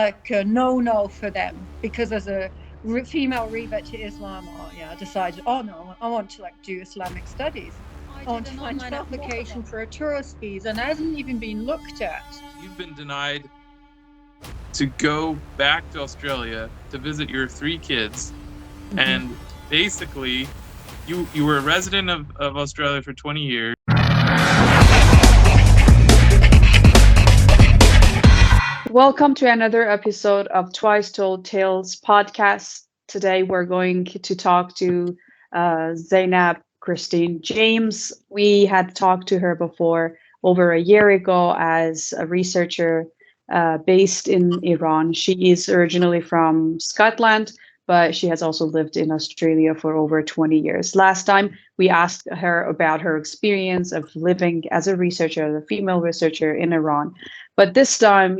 like a no for them, because as a female revert to Islam, I decided, oh no, I want to like do Islamic studies. I did an online application for a tourist visa and it hasn't even been looked at. You've been denied to go back to Australia to visit your 3 kids, and basically you were a resident of Australia for 20 years. Welcome to another episode of Twice Told Tales podcast. Today we're going to talk to Zainab Kirsteen James. We had talked to her before over a year ago as a researcher based in Iran. She is originally from Scotland, but she has also lived in Australia for over 20 years. Last time we asked her about her experience of living as a researcher, a female researcher in Iran. But this time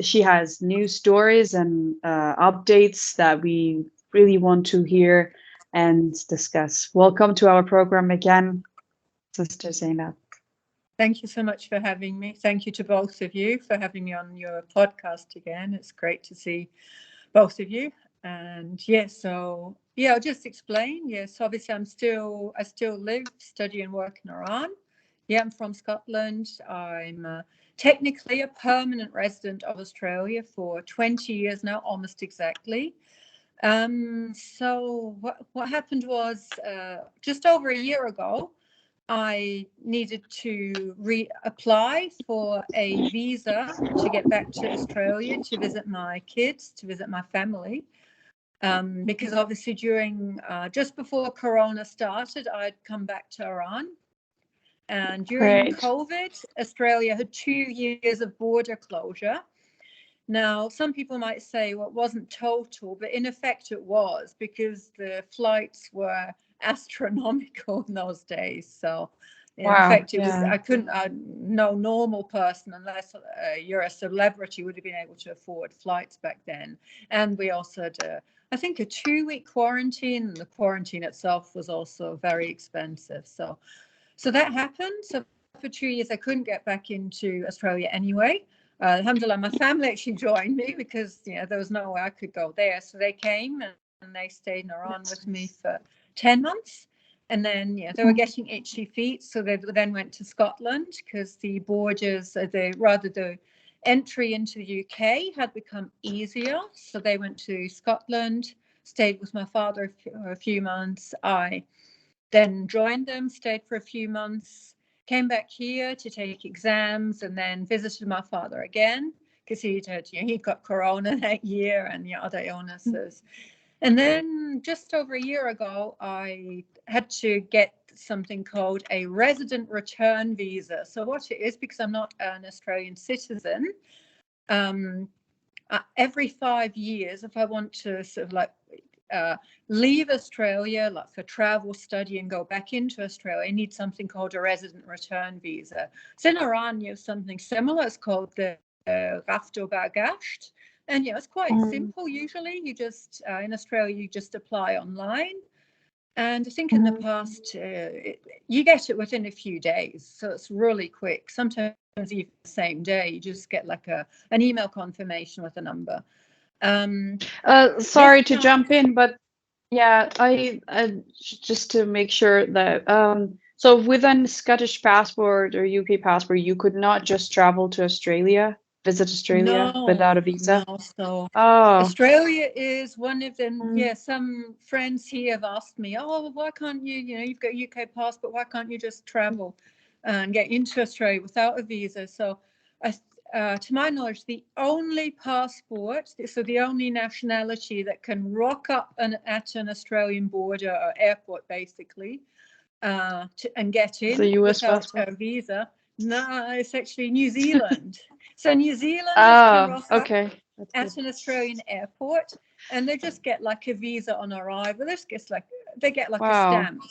she has new stories and updates that we really want to hear and discuss. Welcome to our program again, Sister Zainab. Thank you so much for having me. Thank you to both of you for having me on your podcast again. It's great to see both of you. And I'll just explain. Yes, obviously I still live, study and work in Iran. Yeah, I'm from Scotland. I'm technically a permanent resident of Australia for 20 years now, almost exactly. So what happened was just over a year ago, I needed to reapply for a visa to get back to Australia to visit my kids, to visit my family. Because obviously during just before Corona started, I'd come back to Iran. And during COVID, Australia had 2 years of border closure. Now, some people might say, well, it wasn't total, but in effect it was, because the flights were astronomical in those days. So in fact, no normal person, unless you're a celebrity, would have been able to afford flights back then. And we also had I think a 2-week quarantine, and the quarantine itself was also very expensive. So that happened. So for 2 years, I couldn't get back into Australia anyway. Alhamdulillah, my family actually joined me because there was no way I could go there. So they came and they stayed in Iran with me for 10 months. And then they were getting itchy feet. So they then went to Scotland because the borders, the entry into the UK had become easier. So they went to Scotland, stayed with my father for a few months. I then joined them, stayed for a few months, came back here to take exams, and then visited my father again because he got Corona that year and other illnesses. And then just over a year ago, I had to get something called a resident return visa. So what it is, because I'm not an Australian citizen, every 5 years, if I want to sort of like leave Australia, like for travel, study, and go back into Australia, I need something called a resident return visa. So in Iran, you have something similar. It's called the govt. And it's quite simple. Usually, you just in Australia, you just apply online. And I think in the past, you get it within a few days, so it's really quick. Sometimes even the same day, you just get like an email confirmation with a number. Sorry to jump in, but I just to make sure that so with a Scottish passport or UK passport, you could not just travel to Australia, visit Australia without a visa. No, so Australia is one of them. Some friends here have asked me, why can't you? You've got a UK passport. Why can't you just travel and get into Australia without a visa? So to my knowledge, the only passport, so the only nationality that can rock up at an Australian border or airport, basically, and get in without a visa, it's actually New Zealand. So New Zealand can rock up at an Australian airport, and they just get like a visa on arrival. They get like a stamp.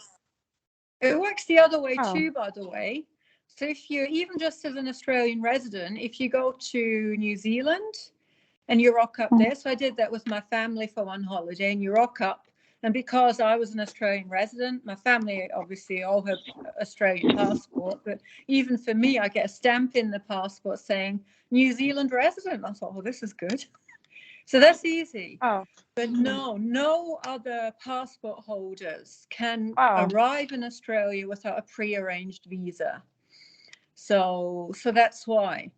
It works the other way too, by the way. So if you're even just as an Australian resident, if you go to New Zealand and you rock up there, so I did that with my family for one holiday, and you rock up, and because I was an Australian resident, my family obviously all have Australian passport, but even for me, I get a stamp in the passport saying New Zealand resident. I thought, this is good. So that's easy. Oh, But no other passport holders can wow. arrive in Australia without a pre-arranged visa. So that's why.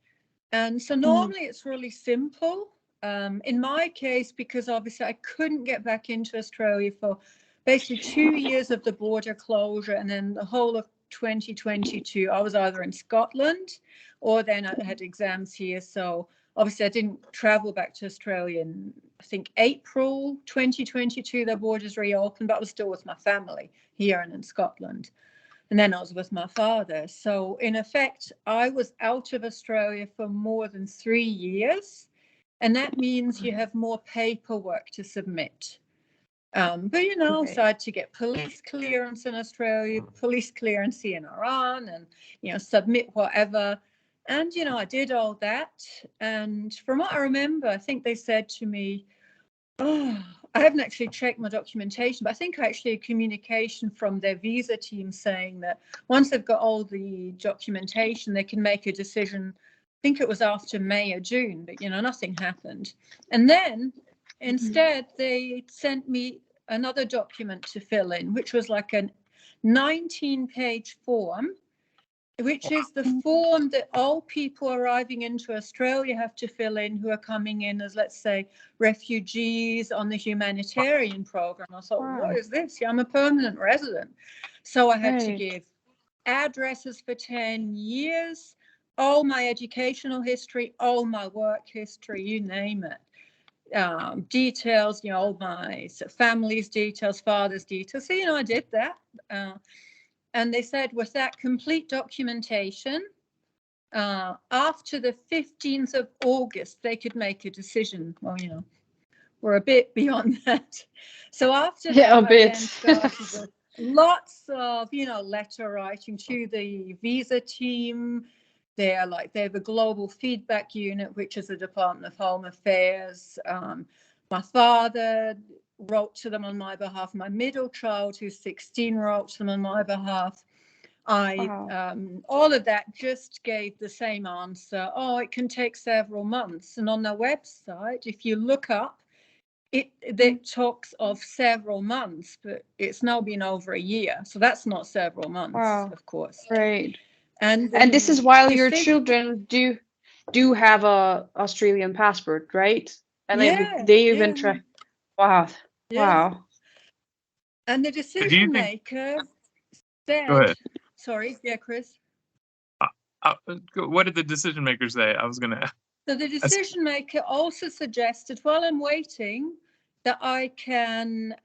And so normally it's really simple. In my case, because obviously I couldn't get back into Australia for basically 2 years of the border closure, and then the whole of 2022, I was either in Scotland or then I had exams here. So obviously I didn't travel back to Australia in, I think, April 2022, the borders reopened, but I was still with my family here and in Scotland. And then I was with my father. So in effect, I was out of Australia for more than 3 years. And that means you have more paperwork to submit. But, you know, Okay. so I had to get police clearance in Australia, police clearance here in Iran, and, you know, submit whatever. And, you know, I did all that. And from what I remember, I think they said to me, oh, I haven't actually checked my documentation, but I think actually a communication from their visa team saying that once they've got all the documentation, they can make a decision. I think it was after May or June, but, you know, nothing happened. And then instead, they sent me another document to fill in, which was like a 19-page form, which is the form that all people arriving into Australia have to fill in who are coming in as, let's say, refugees on the humanitarian program. I thought, Wow. what is this? Yeah, I'm a permanent resident. So I had to Right. give addresses for 10 years, all my educational history, all my work history, you name it. Details, you know, all my family's details, father's details. So, you know, I did that. And they said with that complete documentation, after the 15th of August, they could make a decision. Well, you know, we're a bit beyond that. So after Yeah, that, a bit. I then started with lots of, you know, letter writing to the visa team. They have a global feedback unit, which is the Department of Home Affairs. My father wrote to them on my behalf. My middle child, who's 16, wrote to them on my behalf. All of that just gave the same answer. Oh, it can take several months. And on their website, if you look up, it talks of several months, but it's now been over a year. So that's not several months, Wow. of course. Right. And this is while your decision- children do have a Australian passport, right? And Yeah, they even yeah, try. Wow. yeah. Wow. And the Do you decision think? maker said, Go ahead. sorry, yeah, Chris. What did the decision maker say? I was gonna. So the decision maker also suggested, while I'm waiting, that I can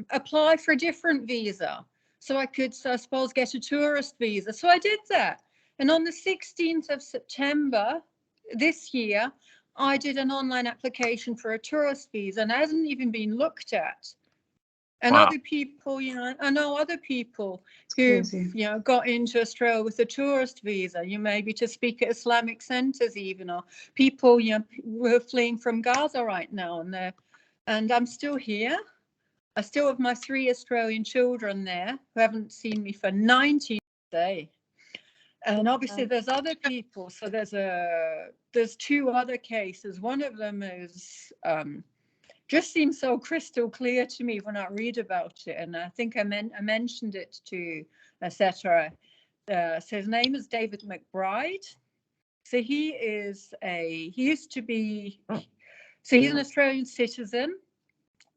apply for a different visa. So I could, I suppose, get a tourist visa. So I did that. And on the 16th of September this year, I did an online application for a tourist visa, and it hasn't even been looked at. And Wow. other people, you know, I know other people It's who've, crazy. you know, got into Australia with a tourist visa, you maybe to speak at Islamic centers even, or people, you know, who are fleeing from Gaza right now. And I'm still here. I still have my 3 Australian children there who haven't seen me for 19 days. And obviously there's other people. So there's 2 other cases. One of them is just seems so crystal clear to me when I read about it. And I think I mentioned it to etc. So his name is David McBride. So he's an Australian citizen,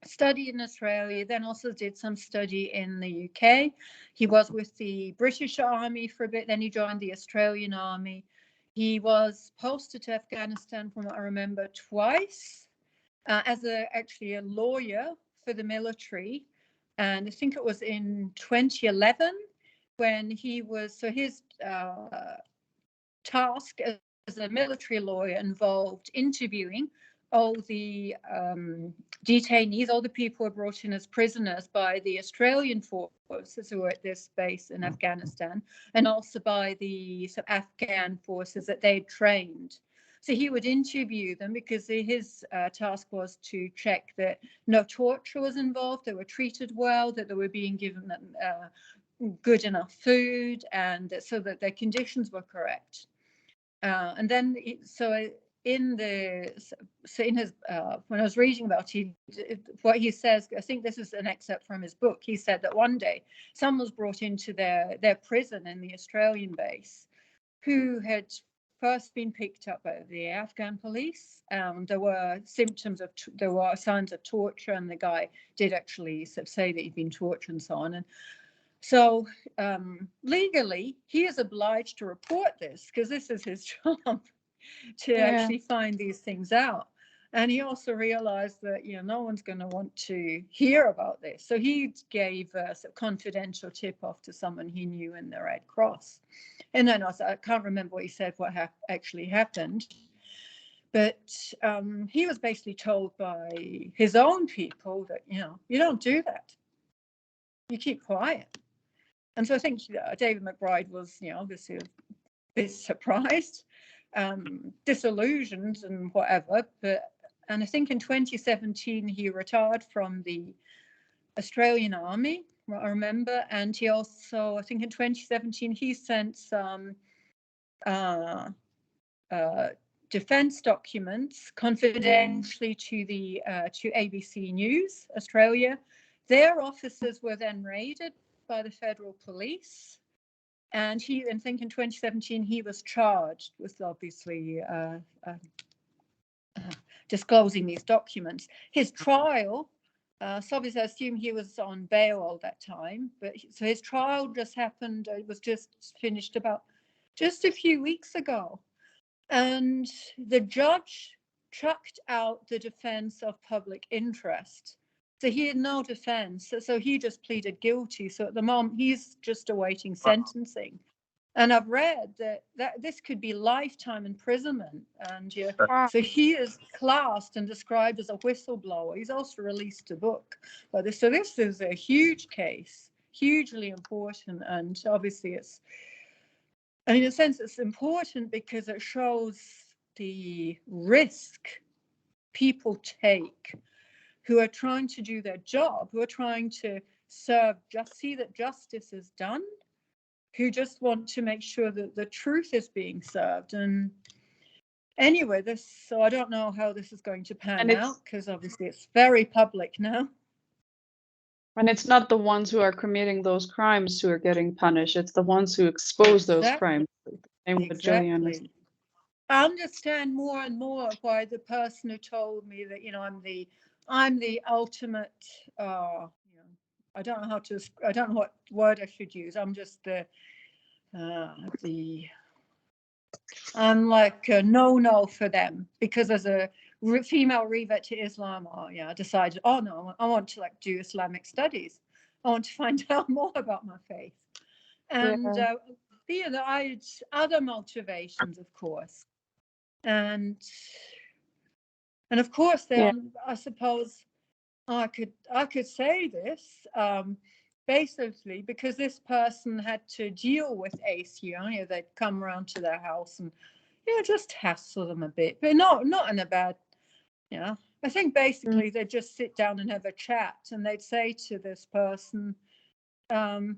studied in Australia, then also did some study in the UK. He was with the British Army for a bit, then he joined the Australian Army. He was posted to Afghanistan, from what I remember, twice. As actually a lawyer for the military. And I think it was in 2011 when his task as a military lawyer involved interviewing all the detainees, all the people who were brought in as prisoners by the Australian forces who were at this base in Afghanistan, and also by the Afghan forces that they'd trained. So he would interview them because his task was to check that no torture was involved, they were treated well, that they were being given good enough food, and so that their conditions were correct. And then, so in his when I was reading about what he says, I think this is an excerpt from his book. He said that one day someone was brought into their prison in the Australian base who had first been picked up by the Afghan police. There were there were signs of torture, and the guy did actually say that he'd been tortured and so on. And so legally, he is obliged to report this because this is his job to actually find these things out. And he also realized that, no one's going to want to hear about this. So he gave a confidential tip off to someone he knew in the Red Cross. And then I can't remember what he said, what actually happened. But he was basically told by his own people that, you don't do that. You keep quiet. And so I think David McBride was, obviously a bit surprised, disillusioned and whatever. And I think in 2017, he retired from the Australian Army, I remember. And he also, I think in 2017, he sent some defense documents confidentially to ABC News Australia. Their offices were then raided by the federal police. And I think in 2017, he was charged with obviously disclosing these documents. His trial, so obviously I assume he was on bail all that time, but so his trial just happened, it was just finished about just a few weeks ago. And the judge chucked out the defense of public interest. So he had no defense. So he just pleaded guilty. So at the moment, he's just awaiting sentencing. And I've read that this could be lifetime imprisonment. And so he is classed and described as a whistleblower. He's also released a book. So this is a huge case, hugely important. And obviously in a sense, it's important because it shows the risk people take who are trying to do their job, who are trying to see that justice is done, who just want to make sure that the truth is being served. And anyway, so I don't know how this is going to pan out, because obviously it's very public now. And it's not the ones who are committing those crimes who are getting punished. It's the ones who expose those crimes. Same with Julian. I understand more and more why the person who told me that, I'm the ultimate, I don't know what word I should use. I'm just I'm like a no for them, because as a female revert to Islam, I decided, oh no, I want to do Islamic studies. I want to find out more about my faith. And I had other motivations, of course. And of course, then I suppose I could say this basically because this person had to deal with ACU. They'd come around to their house and just hassle them a bit, but not in a bad. I think basically they'd just sit down and have a chat, and they'd say to this person, so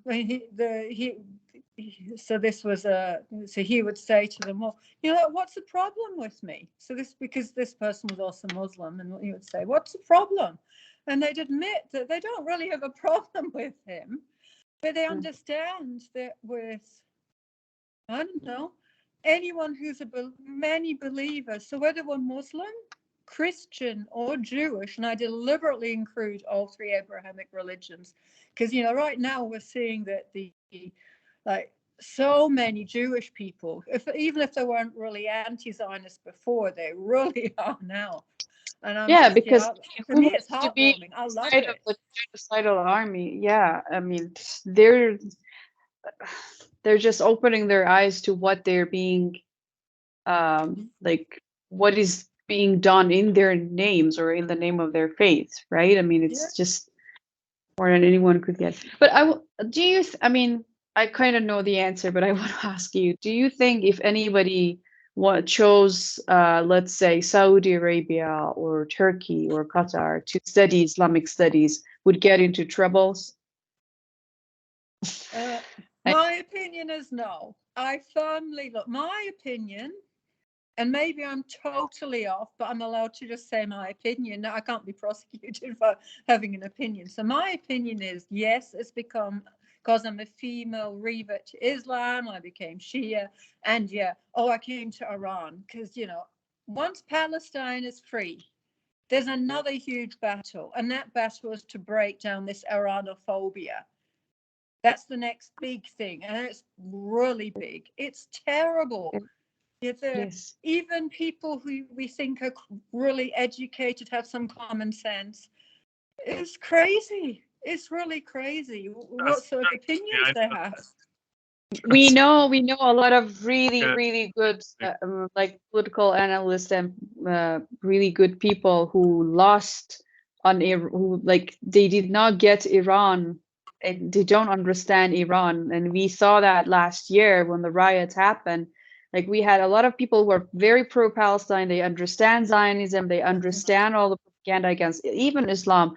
he would say to them, well, what's the problem with me? So because this person was also Muslim, and he would say, what's the problem? And they'd admit that they don't really have a problem with him, but they understand that with, I don't know, anyone who's many believers, so whether we're Muslim, Christian, or Jewish, and I deliberately include all three Abrahamic religions, because right now we're seeing that so many Jewish people, even if they weren't really anti-Zionist before, they really are now. And because for me it's heartwarming. I love it. The genocidal army, I mean, they're just opening their eyes to what they're being, what is being done in their names or in the name of their faith, right? I mean, it's just more than anyone could get. But I kind of know the answer, but I want to ask you, do you think if anybody chose, let's say, Saudi Arabia or Turkey or Qatar to study Islamic studies would get into troubles? My opinion is no. My opinion And maybe I'm totally off, but I'm allowed to just say my opinion. I can't be prosecuted for having an opinion. So my opinion is, yes, it's become, because I'm a female, revert to Islam, I became Shia. And yeah, I came to Iran because, once Palestine is free, there's another huge battle. And that battle is to break down this Iranophobia. That's the next big thing. And it's really big. It's terrible. Yes. Even people who we think are really educated, have some common sense, it's crazy. It's really crazy what sort of opinions they have. We know a lot of really good like political analysts and really good people who lost on who like they did not get Iran, and they don't understand Iran, and we saw that last year when the riots happened. Like we had a lot of people who are very pro-Palestine. They understand Zionism. They understand all the propaganda against even Islam.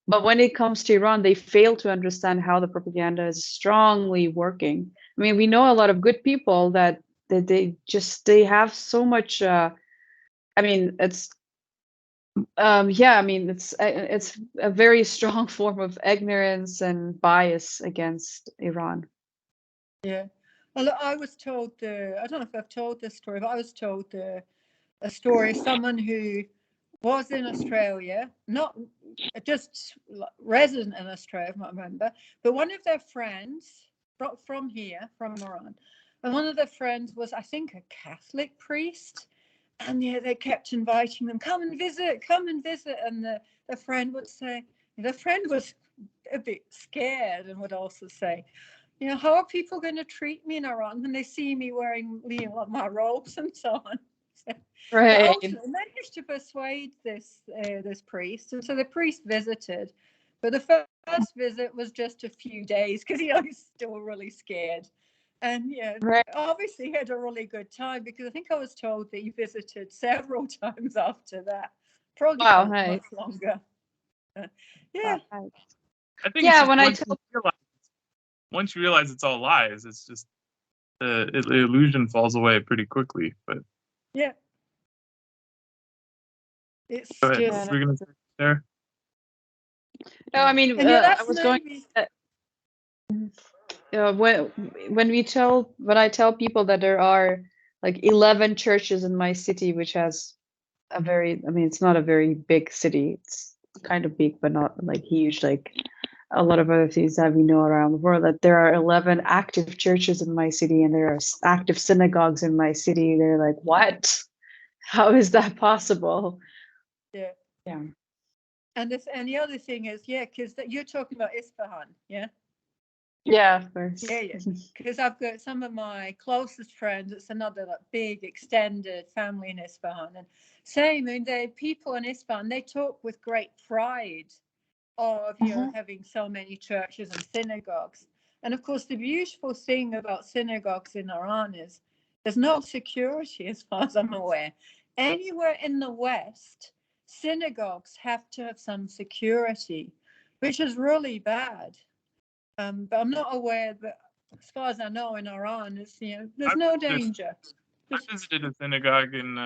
But when it comes to Iran, they fail to understand how the propaganda is strongly working. I mean, we know a lot of good people that they have so much. I mean, it's it's a very strong form of ignorance and bias against Iran. Yeah. Well, I was told I don't know if I've told this story, but I was told a story of someone who was in Australia, not just resident in Australia, I remember, but one of their friends from here, from Iran, and one of their friends was, I think, a Catholic priest, and yeah, they kept inviting them, come and visit, and the friend would say, the friend was a bit scared and would also say, how are people going to treat me in Iran when they see me wearing my robes and so on? Right. But ultimately managed to persuade this priest, and so the priest visited, but the first visit was just a few days because he's still really scared, and right. Obviously he had a really good time, because I think I was told that he visited several times after that, probably much longer. Yeah. I think once you realize it's all lies, it's just the illusion falls away pretty quickly. But yeah, it's go ahead. We're gonna start there. No, I mean, I was going. When I tell people that there are like 11 churches in my city, which has it's not a very big city. It's kind of big, but not like huge, like a lot of other cities that we know around the world, that there are 11 active churches in my city and there are active synagogues in my city. They're like, what? How is that possible? Yeah. Yeah. And the other thing is, because you're talking about Isfahan, yeah? Yeah, of course. Yeah. Because I've got some of my closest friends. It's another big extended family in Isfahan, and the people in Isfahan, they talk with great pride of having so many churches and synagogues. And of course, the beautiful thing about synagogues in Iran is there's no security, as far as I'm aware. Anywhere in the West, synagogues have to have some security, which is really bad. But I'm not aware that, as far as I know, in Iran, there's no danger. I visited a synagogue in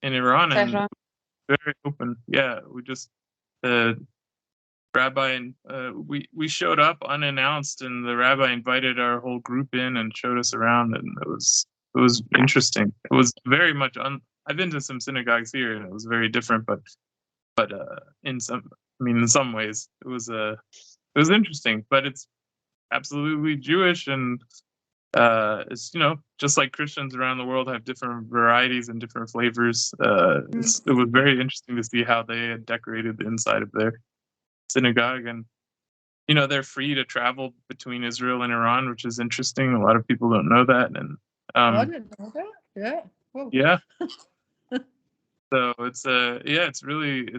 Iran, and very open. Yeah, we just the rabbi and we showed up unannounced, and the rabbi invited our whole group in and showed us around, and it was interesting. It was very much I've been to some synagogues here, and it was very different, but in some ways it was interesting, but it's absolutely Jewish, and it's just like Christians around the world have different varieties and different flavors. It was very interesting to see how they had decorated the inside of their synagogue, and they're free to travel between Israel and Iran, which is interesting. A lot of people don't know that, and I didn't know that. Yeah. Whoa. Yeah. So it's really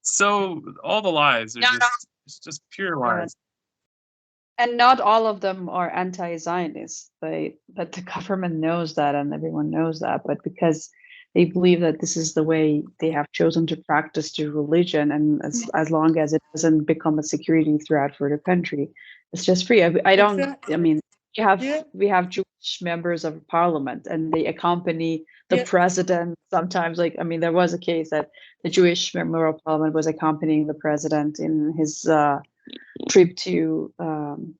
so all the lies are it's just pure lies. And not all of them are anti-Zionist. But the government knows that, and everyone knows that. But because they believe that this is the way they have chosen to practice their religion, and as long as it doesn't become a security threat for the country, it's just free. I don't. Exactly. I mean, we have Jewish members of parliament, and they accompany the president sometimes. Like, I mean, there was a case that the Jewish member of parliament was accompanying the president in his trip to the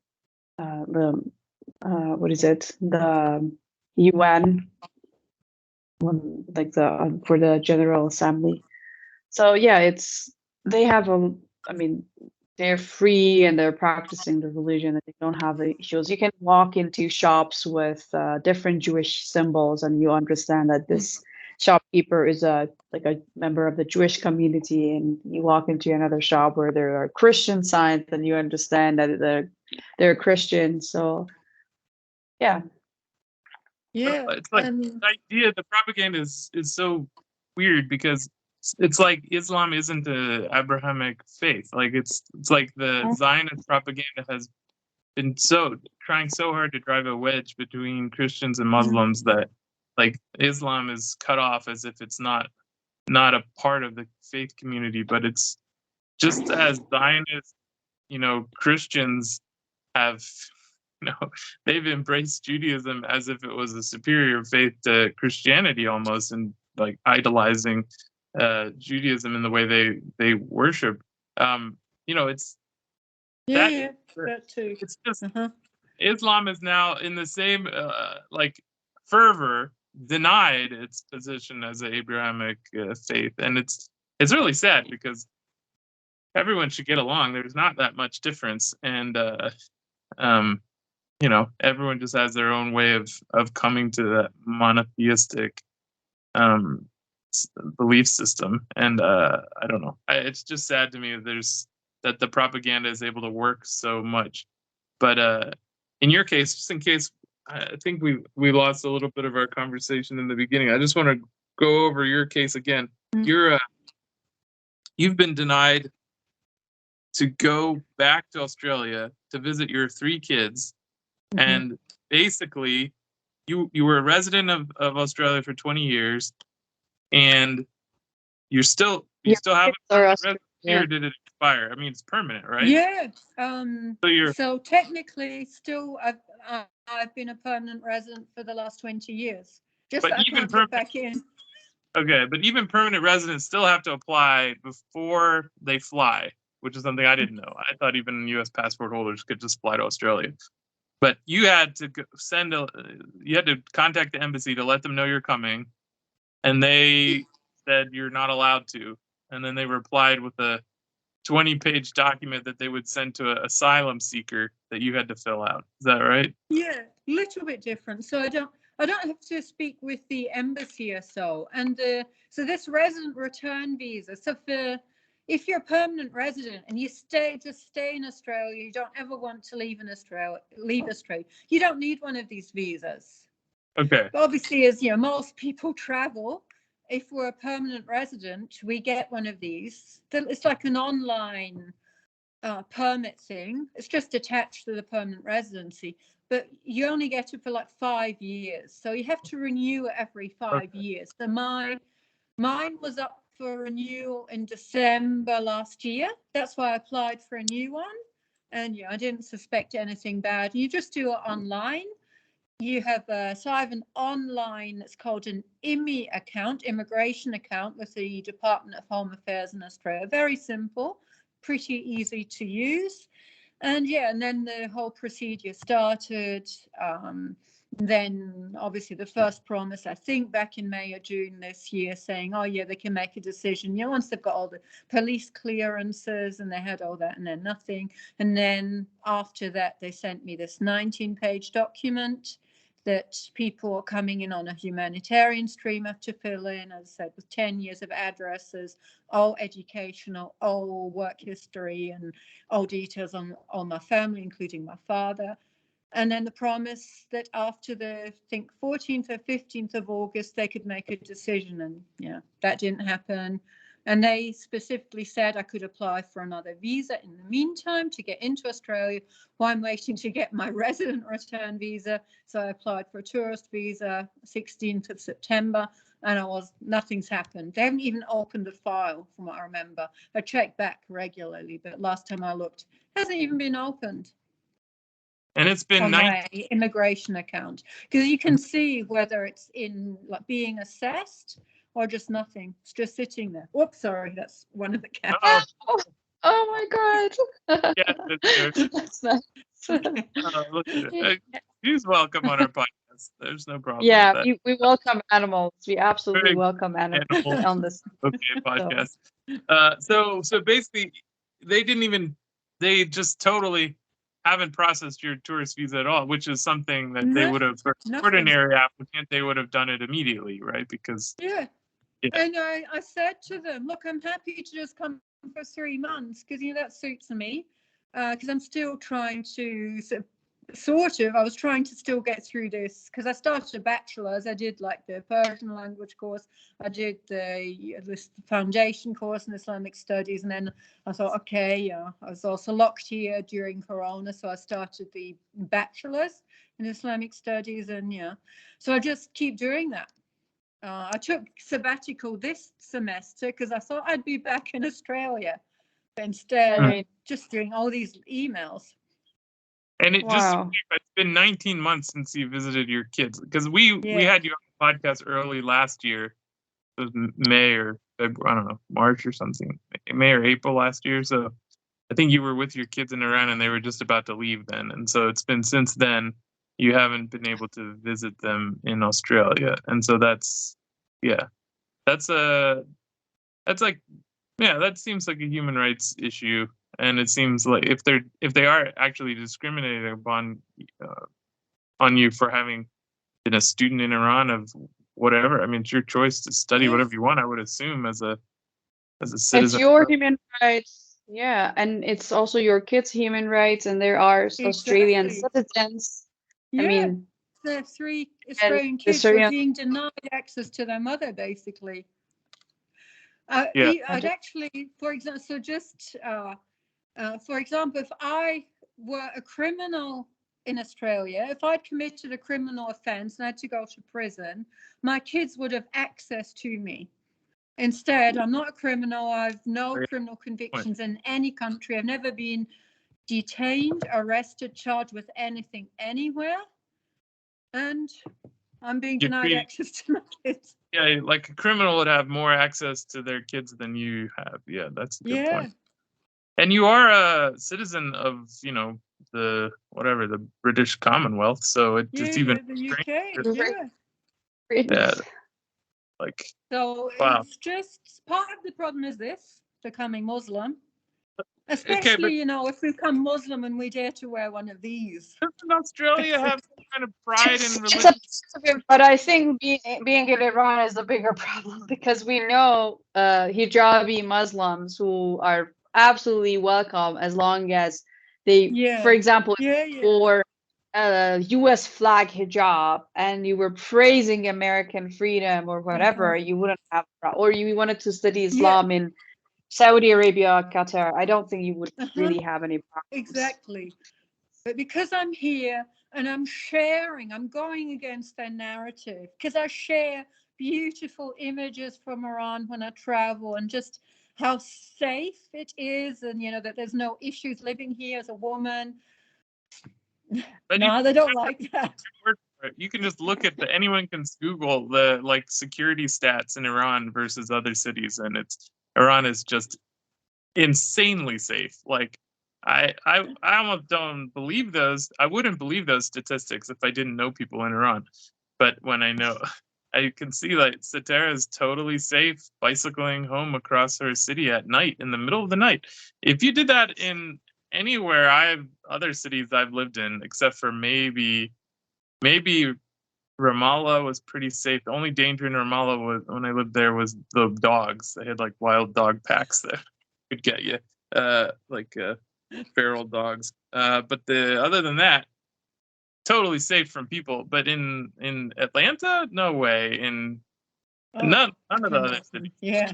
UN, like for the General Assembly. So yeah, they have they're free and they're practicing the religion, and they don't have the issues. You can walk into shops with different Jewish symbols, and you understand that this shopkeeper is a member of the Jewish community. And you walk into another shop where there are Christian signs, and you understand that they're Christian. So yeah. It's like the idea, the propaganda is so weird, because it's like Islam isn't the Abrahamic faith. Like it's like the Zionist propaganda has been trying so hard to drive a wedge between Christians and Muslims that like Islam is cut off as if it's not a part of the faith community. But it's just as Zionist, Christians have, they've embraced Judaism as if it was a superior faith to Christianity almost, and like idolizing Judaism in the way they worship. It's that too. It's just Islam is now in the same fervor denied its position as an Abrahamic faith, and it's really sad, because everyone should get along. There's not that much difference, and everyone just has their own way of coming to that monotheistic belief system. And I don't know. It's just sad to me that the propaganda is able to work so much. But in your case, just in case, I think we lost a little bit of our conversation in the beginning. I just want to go over your case again. You've been denied to go back to Australia to visit your 3 kids. And basically, you were a resident of Australia for 20 years, and you still have a residency, or did it expire? I mean, it's permanent, right? Yeah. So technically, still, I've been a permanent resident for the last 20 years. Just that I can't get back in. Okay, but even permanent residents still have to apply before they fly, which is something I didn't know. I thought even U.S. passport holders could just fly to Australia. But you had to you had to contact the embassy to let them know you're coming, and they said you're not allowed to. And then they replied with a 20-page document that they would send to an asylum seeker that you had to fill out. Is that right? Yeah, a little bit different. So I don't have to speak with the embassy or so. And so this resident return visa. So if you're a permanent resident and you stay in Australia, you don't ever want to leave Australia, you don't need one of these visas. Okay. But obviously, as most people travel, if we're a permanent resident, we get one of these. It's like an online permit thing. It's just attached to the permanent residency, but you only get it for like 5 years. So you have to renew it every 5 years. So mine was up for renewal in December last year. That's why I applied for a new one. And I didn't suspect anything bad. You just do it online. You have so I have an online, it's called an IMI account, immigration account, with the Department of Home Affairs in Australia. Very simple, pretty easy to use. And then the whole procedure started. Then obviously the first promise, I think back in May or June this year, saying, they can make a decision. Once they've got all the police clearances and they had all that, and then nothing. And then after that, they sent me this 19-page document that people are coming in on a humanitarian stream have to fill in, as I said, with 10 years of addresses, all educational, all work history, and all details on all my family, including my father. And then the promise that after the, I think, 14th or 15th of August, they could make a decision. And that didn't happen. And they specifically said I could apply for another visa in the meantime to get into Australia while I'm waiting to get my resident return visa. So I applied for a tourist visa 16th of September, and nothing's happened. They haven't even opened the file, from what I remember. I check back regularly, but last time I looked, it hasn't even been opened. And it's been on my immigration account, because you can see whether it's in like being assessed or just nothing. It's just sitting there. Whoops, sorry, that's one of the cats. Oh my God. Yeah, that's good. That's nice. Look at it. He's welcome on our podcast. There's no problem Yeah, with that. we welcome animals. We absolutely Very welcome animals animal on this. okay podcast. So basically, they just totally haven't processed your tourist visa at all, which is something that they would have, for an ordinary applicant, they would have done it immediately, right? Because yeah. And I said to them, look, I'm happy to just come for 3 months, because that suits me, because I'm still trying to I was trying to still get through this, because I started a bachelor's. I did like the Persian language course, I did the foundation course in Islamic studies, and then I thought, okay, I was also locked here during Corona, so I started the bachelor's in Islamic studies, and so I just keep doing that. I took sabbatical this semester because I thought I'd be back in Australia, but instead just doing all these emails. And it's been 19 months since you visited your kids, because we had you on the podcast early last year. It was May or February, I don't know, March or something, May or April last year. So I think you were with your kids in Iran and they were just about to leave then. And so it's been since then you haven't been able to visit them in Australia. And so that seems like a human rights issue. And it seems like if they are actually discriminating upon on you for having been a student in Iran of whatever, I mean, it's your choice to study whatever you want, I would assume, as a citizen. It's your human rights, and it's also your kids' human rights, and there are Australian citizens. I mean, the 3 Australian kids were being denied access to their mother, basically. I'd actually, for example, for example, if I were a criminal in Australia, if I'd committed a criminal offence and I had to go to prison, my kids would have access to me. Instead, I'm not a criminal. I've no criminal convictions in any country. I've never been detained, arrested, charged with anything anywhere. And I'm being denied access to my kids. Yeah, like a criminal would have more access to their kids than you have. Yeah, that's a good point. And you are a citizen of, the British Commonwealth, so it's even the UK. So it's just part of the problem is this becoming Muslim. Especially, if we become Muslim and we dare to wear one of these. Doesn't Australia have some kind of pride in religion? But I think being in Iran is a bigger problem, because we know hijabi Muslims who are absolutely welcome as long as they, for example, for U.S. flag hijab and you were praising American freedom or whatever, you wouldn't have, or you wanted to study Islam in Saudi Arabia, Qatar, I don't think you would really have any problems. Exactly. But because I'm here and I'm going against their narrative, because I share beautiful images from Iran when I travel, and just how safe it is, and that there's no issues living here as a woman. But no, they don't like that. You can just look at anyone can Google the security stats in Iran versus other cities, and Iran is just insanely safe. I almost don't believe those. I wouldn't believe those statistics if I didn't know people in Iran. But when I know, I can see Satara is totally safe bicycling home across her city at night in the middle of the night. If you did that in anywhere other cities I've lived in, except for maybe Ramallah was pretty safe. The only danger in Ramallah was when I lived there was the dogs. They had wild dog packs that could get you, feral dogs. But other than that, totally safe from people. But in Atlanta, no way. None of the other cities. Yeah.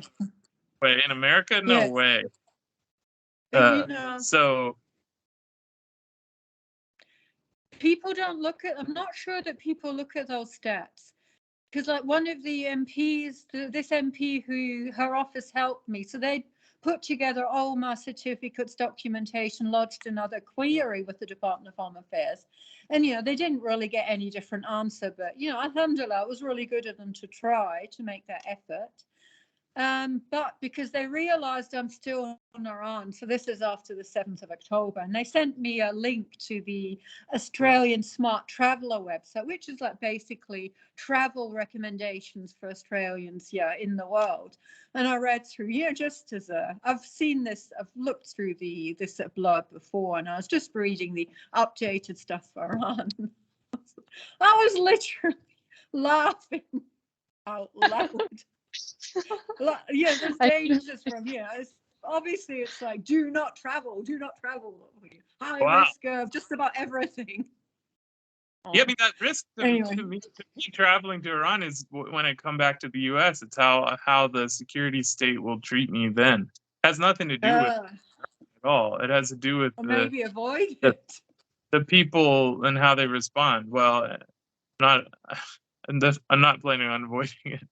Way in America, no way. So. People don't look at. I'm not sure that people look at those stats, because one of the MPs, this MP who her office helped me, so they put together all my certificates, documentation, lodged another query with the Department of Home Affairs. And, they didn't really get any different answer. But, alhamdulillah, it was really good of them to try to make that effort. But because they realized I'm still in Iran, so this is after the 7th of October, and they sent me a link to the Australian Smart Traveller website, which is like basically travel recommendations for Australians in the world. And I read through, just as I've seen this, I've looked through this blurb before, and I was just reading the updated stuff for Iran. I was literally laughing out loud. There's dangers from here. Obviously, it's like do not travel. High risk of just about everything. Yeah, I mean that risk to me traveling to Iran is when I come back to the U.S. It's how the security state will treat me then. It has nothing to do with it at all. It has to do with maybe avoid it. The people and how they respond. Well, I'm not planning on avoiding it.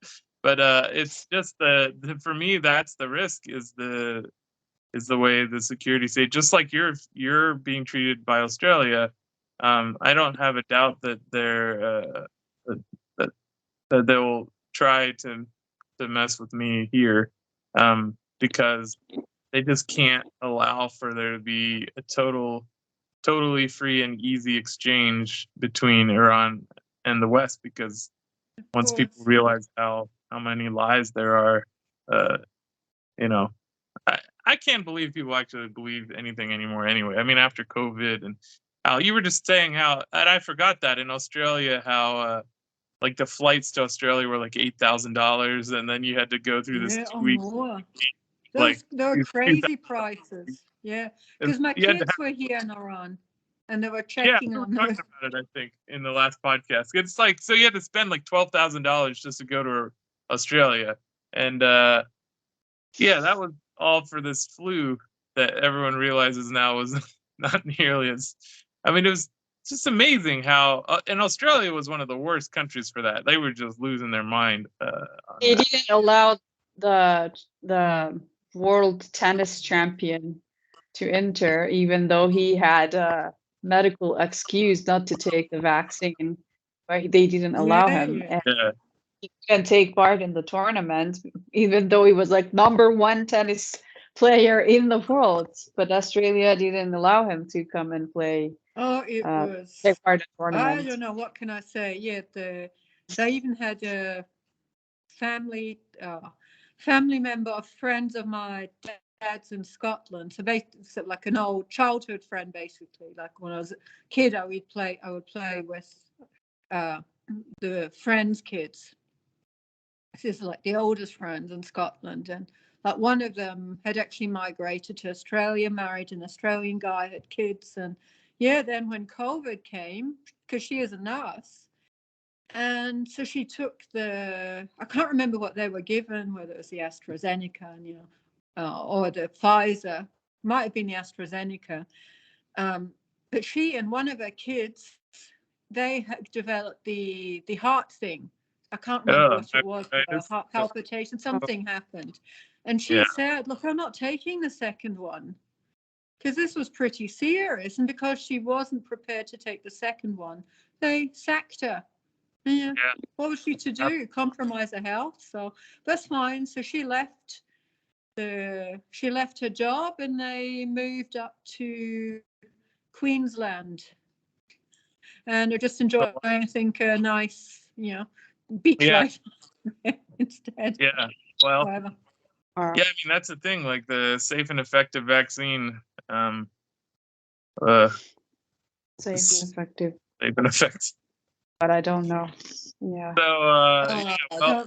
But it's just for me, that's the risk is the way the security state, just like you're being treated by Australia. I don't have a doubt that that they'll try to mess with me here, because they just can't allow for there to be a totally free and easy exchange between Iran and the West, because once people realize how many lies there are, I can't believe people actually believe anything anymore anyway. I mean, after COVID, and Al, you were just saying how, and I forgot that in Australia, how like the flights to Australia were like $8,000, and then you had to go through this 2 weeks. They're crazy prices. Yeah, because my kids were here in Iran. And they were checking on talking about it, I think, in the last podcast. It's like, so you had to spend like $12,000 just to go to Australia. And that was all for this flu that everyone realizes now was not nearly as, I mean, it was just amazing how, and Australia was one of the worst countries for that. They were just losing their mind. They didn't allow the world tennis champion to enter, even though he had medical excuse not to take the vaccine, but they didn't allow him. And he couldn't take part in the tournament, even though he was like #1 tennis player in the world. But Australia didn't allow him to come and play. It was take part in the tournament. I don't know, what can I say? They even had a family member of friends of my dad's in Scotland, so basically like an old childhood friend, basically. Like when I was a kid, I would play with the friends' kids. This is like the oldest friends in Scotland, and like one of them had actually migrated to Australia, married an Australian guy, had kids, and then when COVID came, because she is a nurse, and so she took I can't remember what they were given, whether it was the AstraZeneca, and or the Pfizer, might have been the AstraZeneca. But she and one of her kids, they had developed the heart thing. I can't remember what it was, heart palpitation, something happened. And she said, look, I'm not taking the second one, because this was pretty serious. And because she wasn't prepared to take the second one, they sacked her. Yeah. What was she to do? Compromise her health? So that's fine. So she left her job, and they moved up to Queensland, and they're just enjoying, I think, a nice, beach life instead. Yeah. Well. Yeah, I mean that's the thing. Like the safe and effective vaccine. Safe and effective. Safe and effective. But I don't know. Yeah. So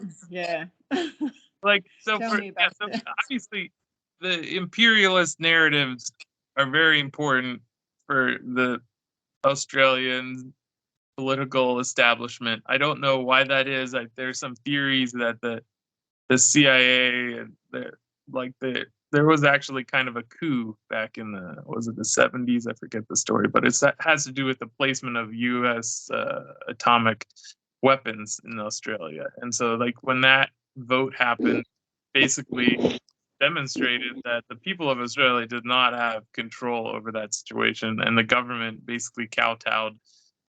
like obviously the imperialist narratives are very important for the Australian political establishment. I don't know why that is. There's some theories that the CIA and there was actually kind of a coup back in the 70s? I forget the story, but it has to do with the placement of U.S. Atomic weapons in Australia. And so like when that vote happened, basically demonstrated that the people of Australia did not have control over that situation, and the government basically kowtowed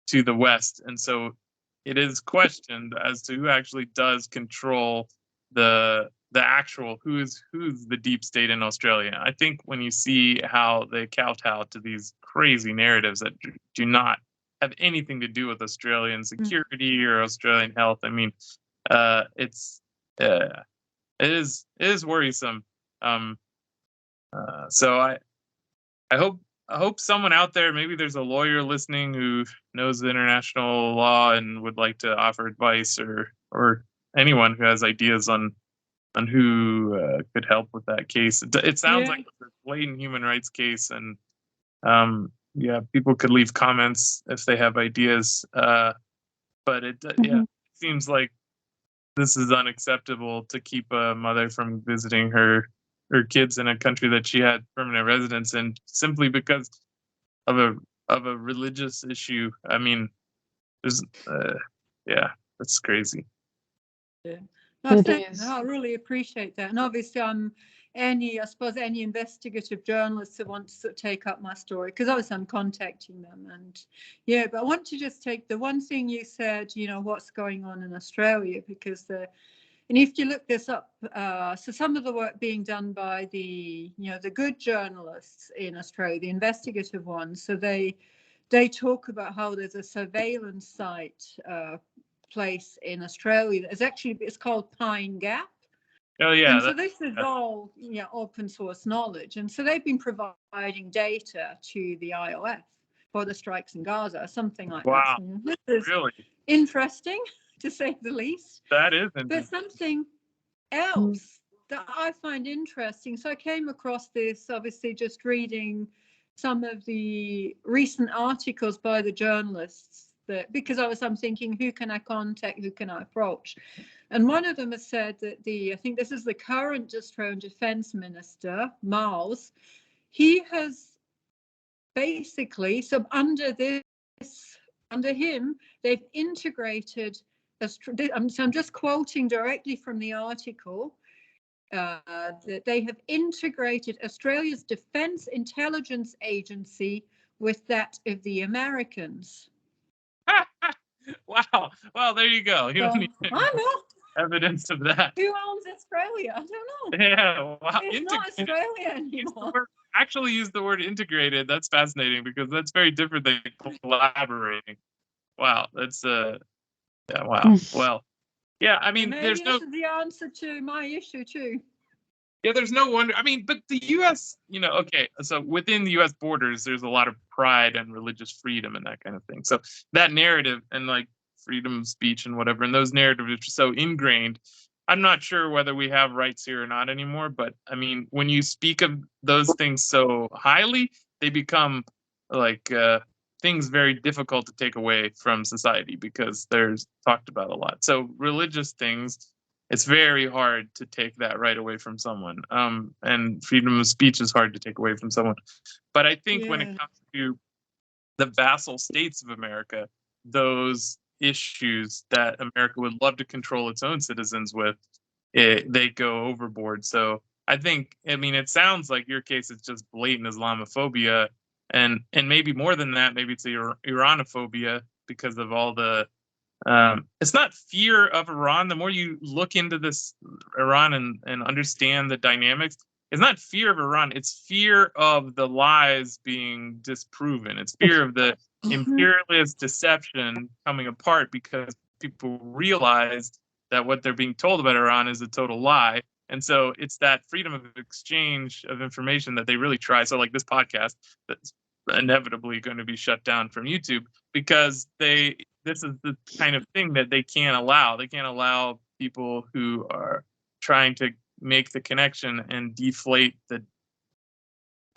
to the West. And so it is questioned as to who actually does control the actual who's the deep state in Australia. I think when you see how they kowtow to these crazy narratives that do not have anything to do with Australian security or Australian health, I mean, it is worrisome. So I hope someone out there, maybe there's a lawyer listening who knows the international law and would like to offer advice, or anyone who has ideas on who could help with that case. It sounds like it's a blatant human rights case, and people could leave comments if they have ideas. But it seems like this is unacceptable to keep a mother from visiting her kids in a country that she had permanent residence in simply because of a religious issue. I mean, there's that's crazy. Yeah. No, I really appreciate that. And obviously I suppose any investigative journalists that want to take up my story, because obviously I'm contacting them, and but I want to just take the one thing you said, what's going on in Australia, because and if you look this up, so some of the work being done by the good journalists in Australia, the investigative ones, so they talk about how there's a surveillance site place in Australia. It's called Pine Gap. Oh yeah. And so this is all open source knowledge, and so they've been providing data to the IOF for the strikes in Gaza, or something like wow. that. This is really interesting, to say the least. That is interesting. But something else that I find interesting. So I came across this, obviously, just reading some of the recent articles by the journalists. Because I'm thinking, who can I contact? Who can I approach? And one of them has said that I think this is the current Australian Defence Minister, Miles. He has basically, so under him, they've integrated. I'm just quoting directly from the article. That they have integrated Australia's Defence Intelligence Agency with that of the Americans. Wow. Well, there you go. You don't need evidence of that. Who owns Australia? I don't know. Yeah, wow. It's not Australia anymore. Actually use the word integrated. That's fascinating, because that's very different than collaborating. Wow. That's wow. Well, yeah, I mean, maybe this is the answer to my issue too. Yeah, there's no wonder. I mean, but the U.S., okay, so within the U.S. borders, there's a lot of pride and religious freedom and that kind of thing. So that narrative and like freedom of speech and whatever, and those narratives are so ingrained. I'm not sure whether we have rights here or not anymore. But I mean, when you speak of those things so highly, they become like things very difficult to take away from society because they're talked about a lot. So religious things, it's very hard to take that right away from someone. And freedom of speech is hard to take away from someone. But I think when it comes to the vassal states of America, those issues that America would love to control its own citizens with, they go overboard. So I think, it sounds like your case is just blatant Islamophobia, and maybe more than that, maybe it's Iranophobia because of all the it's not fear of Iran. The more you look into this Iran and understand the dynamics, it's not fear of Iran. It's fear of the lies being disproven. It's fear of the imperialist deception coming apart because people realized that what they're being told about Iran is a total lie. And so it's that freedom of exchange of information that they really try. So like this podcast that's inevitably going to be shut down from YouTube because this is the kind of thing that they can't allow. They can't allow people who are trying to make the connection and deflate the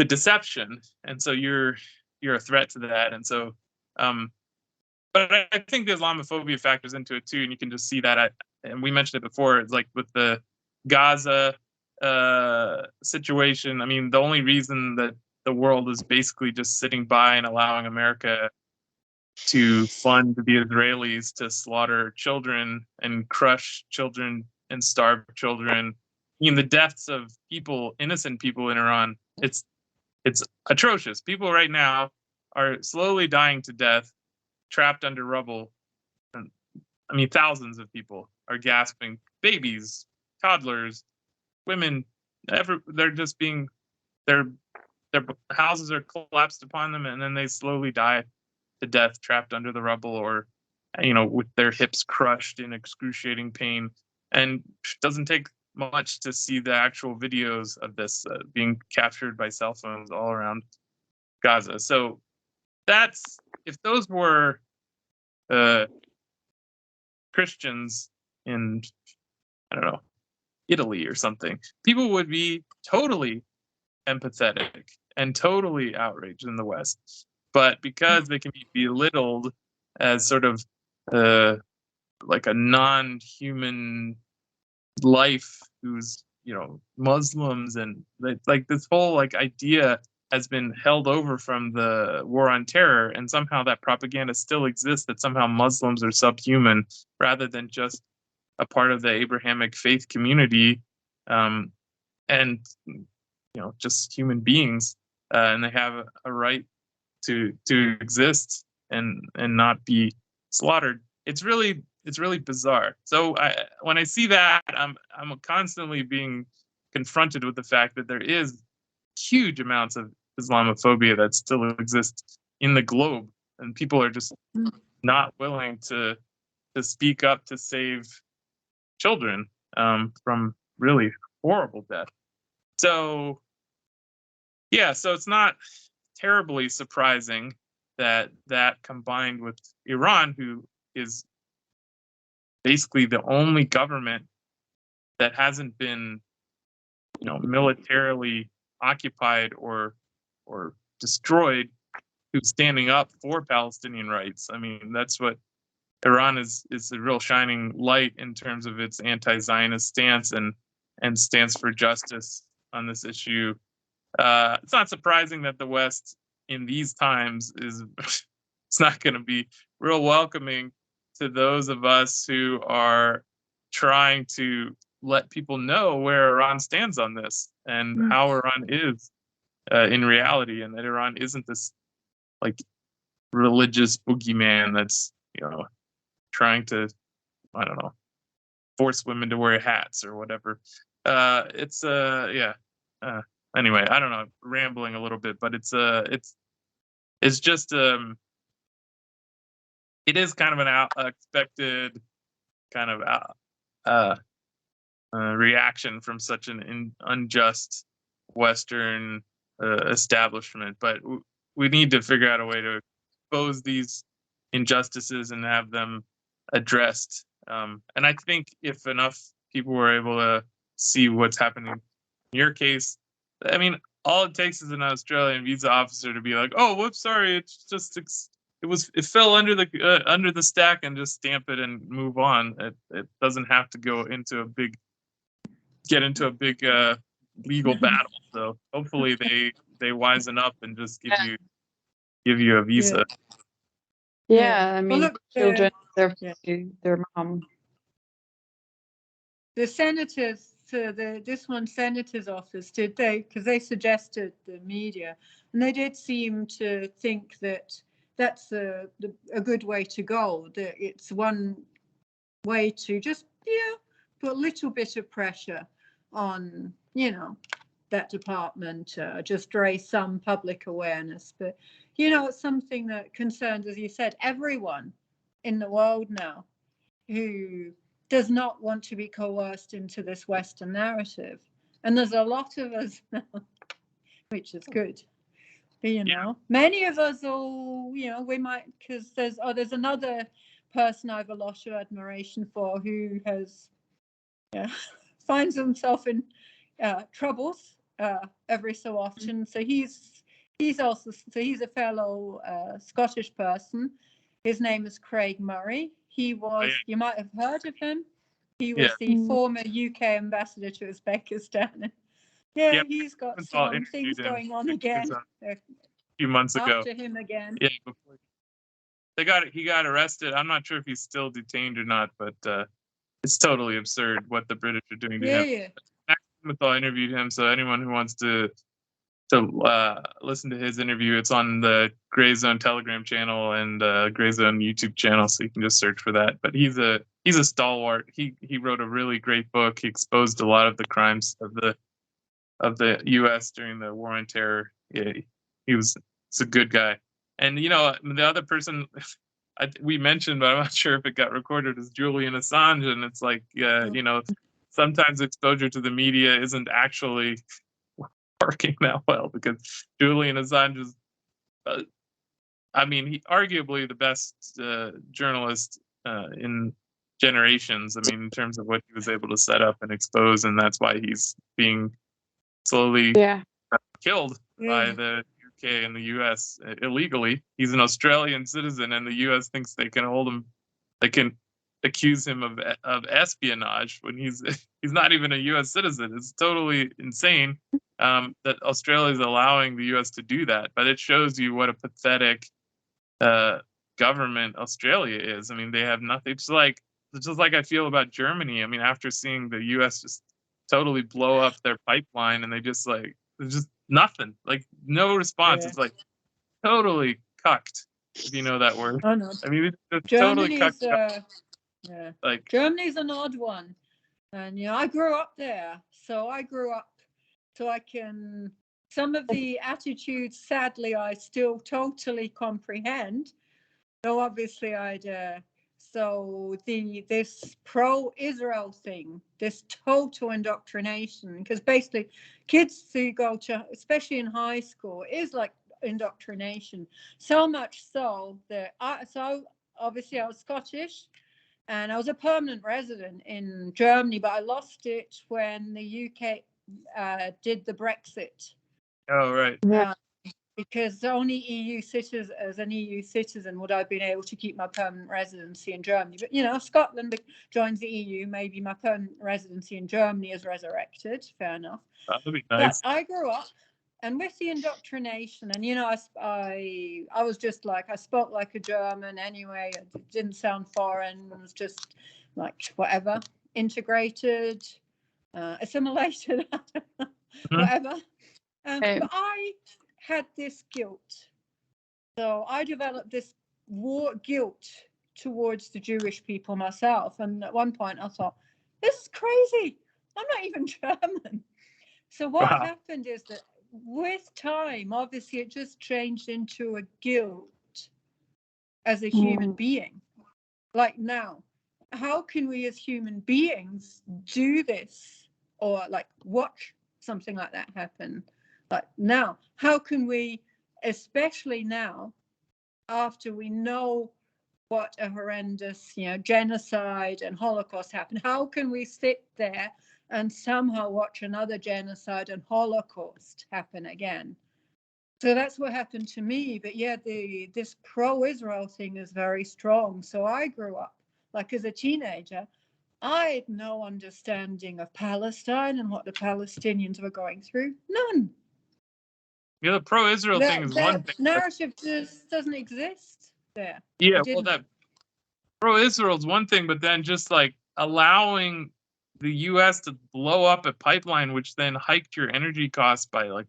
deception. And so you're a threat to that. And so, but I think the Islamophobia factors into it too. And you can just see that. And we mentioned it before. It's like with the Gaza situation. The only reason that the world is basically just sitting by and allowing America to fund the Israelis to slaughter children and crush children and starve children mean, the deaths of people, innocent people in Iran, it's atrocious. People right now are slowly dying to death, trapped under rubble. And, I mean, thousands of people are gasping. Babies, toddlers, women, they're just being, their houses are collapsed upon them, and then they slowly die to death, trapped under the rubble, or with their hips crushed in excruciating pain. And it doesn't take much to see the actual videos of this being captured by cell phones all around Gaza. So if those were Christians in, I don't know, Italy or something, people would be totally empathetic and totally outraged in the West. But because they can be belittled as sort of like a non-human life who's Muslims, and like this whole like idea has been held over from the war on terror, and somehow that propaganda still exists, that somehow Muslims are subhuman rather than just a part of the Abrahamic faith community, and just human beings, and they have a right to exist and not be slaughtered. It's really bizarre. So when I see that, I'm constantly being confronted with the fact that there is huge amounts of Islamophobia that still exists in the globe, and people are just not willing to speak up to save children from really horrible death. So so it's not terribly surprising that combined with Iran, who is basically the only government that hasn't been, militarily occupied or destroyed, who's standing up for Palestinian rights. I mean, that's what Iran is a real shining light in terms of its anti-Zionist stance and stance for justice on this issue. It's not surprising that the West in these times it's not going to be real welcoming to those of us who are trying to let people know where Iran stands on this and how Iran is in reality, and that Iran isn't this like religious boogeyman that's trying to, I don't know, force women to wear hats or whatever. Anyway, I don't know, rambling a little bit, but it's just it is kind of an unexpected kind of reaction from such an unjust Western establishment. But we need to figure out a way to expose these injustices and have them addressed. And I think if enough people were able to see what's happening in your case, I mean, all it takes is an Australian visa officer to be like, "Oh, whoops, sorry, it's just it fell under the stack," and just stamp it and move on. It doesn't have to get into a big legal battle. So hopefully they wisen up and just give you a visa. Yeah, I mean, well, look, children, their mom. The senators, senator's office, did they? Because they suggested the media, and they did seem to think that that's a good way to go. That it's one way to just put a little bit of pressure on that department, just raise some public awareness. But it's something that concerns, as you said, everyone in the world now who does not want to be coerced into this Western narrative. And there's a lot of us now, which is good. But, many of us all, we might, because there's another person I have a lot of admiration for who has, finds himself in troubles every so often. So he's a fellow Scottish person. His name is Craig Murray. He was, you might have heard of him. He was the former UK ambassador to Uzbekistan. He's got some things going on again. A few months ago. After him again. Yeah, he got arrested. I'm not sure if he's still detained or not, but it's totally absurd what the British are doing to him. Blumenthal interviewed him, so anyone who wants to listen to his interview, it's on the Gray Zone Telegram channel and Gray Zone YouTube channel, so you can just search for that. But he's a stalwart. He wrote a really great book. He exposed a lot of the crimes of the U.S. during the War on Terror. Yeah, he's a good guy. And the other person we mentioned, but I'm not sure if it got recorded, is Julian Assange. And it's like, sometimes exposure to the media isn't actually working that well, because Julian Assange is, he arguably the best journalist in generations. I mean, in terms of what he was able to set up and expose, and that's why he's being slowly killed by the UK and the US illegally. He's an Australian citizen, and the US thinks they can hold him. They can accuse him of espionage when he's not even a U.S. citizen. It's totally insane that Australia is allowing the U.S. to do that. But it shows you what a pathetic government Australia is. I mean, they have nothing. It's just like I feel about Germany. I mean, after seeing the U.S. just totally blow up their pipeline, and there's just nothing, like no response. It's like totally cucked, if you know that word. Oh no. I mean, it's Germany's, totally cucked. Germany's an odd one, and I grew up there, so I can, some of the attitudes, sadly, I still totally comprehend. So obviously this pro-Israel thing, this total indoctrination, because basically kids who go to, especially in high school, is like indoctrination. So much so that obviously I was Scottish, and I was a permanent resident in Germany, but I lost it when the UK did the Brexit. Oh, right. Because only as an EU citizen would I have been able to keep my permanent residency in Germany. But, Scotland joins the EU, maybe my permanent residency in Germany is resurrected. Fair enough. That would be nice. But I grew up, and with the indoctrination, and I was just like, I spoke like a German anyway. It didn't sound foreign. It was just like whatever, integrated, assimilated, whatever. But I had this guilt, so I developed this guilt towards the Jewish people myself. And at one point, I thought, this is crazy. I'm not even German. So what happened is that, with time, obviously, it just changed into a guilt as a human being. Like, now, how can we as human beings do this, or like watch something like that happen? Like, now, how can we, especially now, after we know what a horrendous, genocide and Holocaust happened, how can we sit there and somehow watch another genocide and Holocaust happen again? So that's what happened to me. But this pro-Israel thing is very strong. So I grew up, like, as a teenager, I had no understanding of Palestine and what the Palestinians were going through. None. Yeah, the pro-Israel thing is one thing. Narrative just doesn't exist there. Yeah, well, that pro-Israel is one thing, but then just like allowing the U.S. to blow up a pipeline, which then hiked your energy costs by like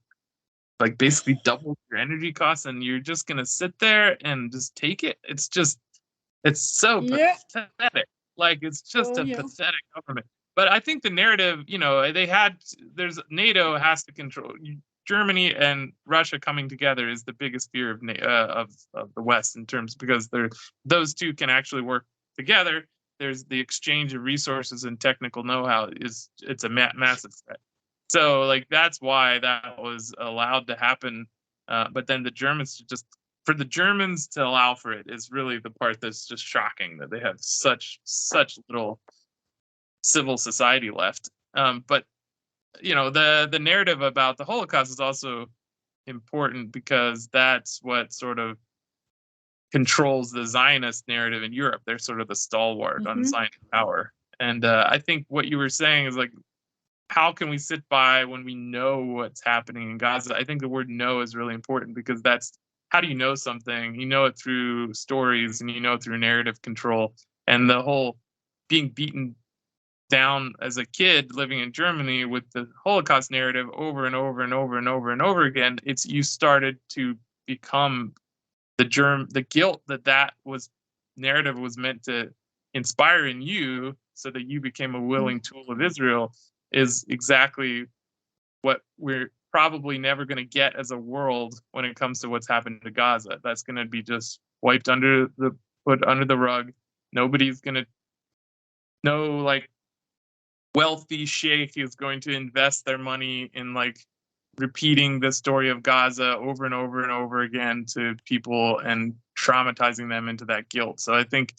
basically doubled your energy costs, and you're just gonna sit there and just take it. It's so pathetic. Like, it's just a pathetic government. But I think the narrative, NATO has to control. Germany and Russia coming together is the biggest fear of the West, in terms, because those two can actually work together. There's the exchange of resources and technical know-how it's a massive threat. So like, that's why that was allowed to happen. But then for the Germans to allow for it is really the part that's just shocking, that they have such little civil society left. But the narrative about the Holocaust is also important, because that's what sort of controls the Zionist narrative in Europe. They're sort of the stalwart on Zionist power. And I think what you were saying is, like, how can we sit by when we know what's happening in Gaza? I think the word "know" is really important, because that's, how do you know something? You know it through stories, and you know it through narrative control, and the whole being beaten down as a kid living in Germany with the Holocaust narrative over and over and over and over and over again, you started to become the guilt that narrative was meant to inspire in you, so that you became a willing tool of Israel, is exactly what we're probably never going to get as a world when it comes to what's happened to Gaza. That's going to be just put under the rug. Nobody's going to know, like, wealthy sheikh is going to invest their money in like repeating the story of Gaza over and over and over again to people and traumatizing them into that guilt. So I think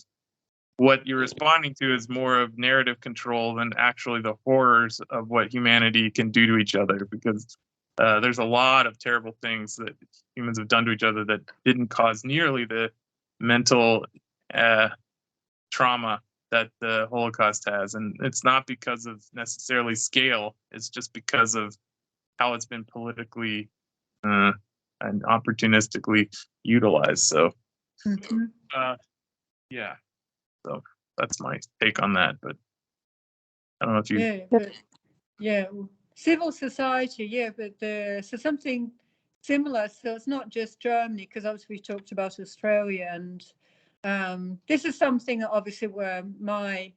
what you're responding to is more of narrative control than actually the horrors of what humanity can do to each other, because there's a lot of terrible things that humans have done to each other that didn't cause nearly the mental trauma that the Holocaust has. And it's not because of necessarily scale, it's just because of how it's been politically and opportunistically utilized. So yeah, so that's my take on that. But I don't know if you civil society, but so something similar. So it's not just Germany, because obviously we talked about Australia, and this is something that obviously where my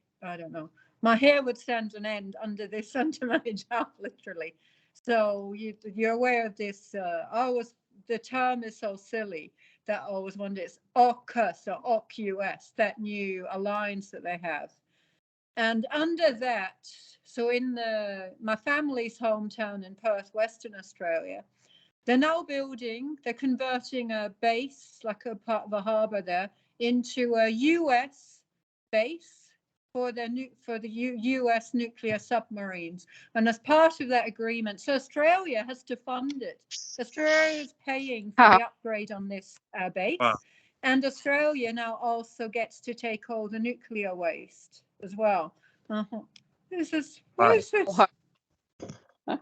hair would stand on end under this, under my hijab, literally. So you're aware of this. The term is so silly that I always wonder, it's AUKUS or AUKUS, that new alliance that they have. And under that, so in my family's hometown in Perth, Western Australia, they're now they're converting a base, like a part of a harbour there, into a US base for the US nuclear submarines. And as part of that agreement, so Australia has to fund it. Australia is paying for the upgrade on this base. Wow. And Australia now also gets to take all the nuclear waste as well. This is what is this? Wow. The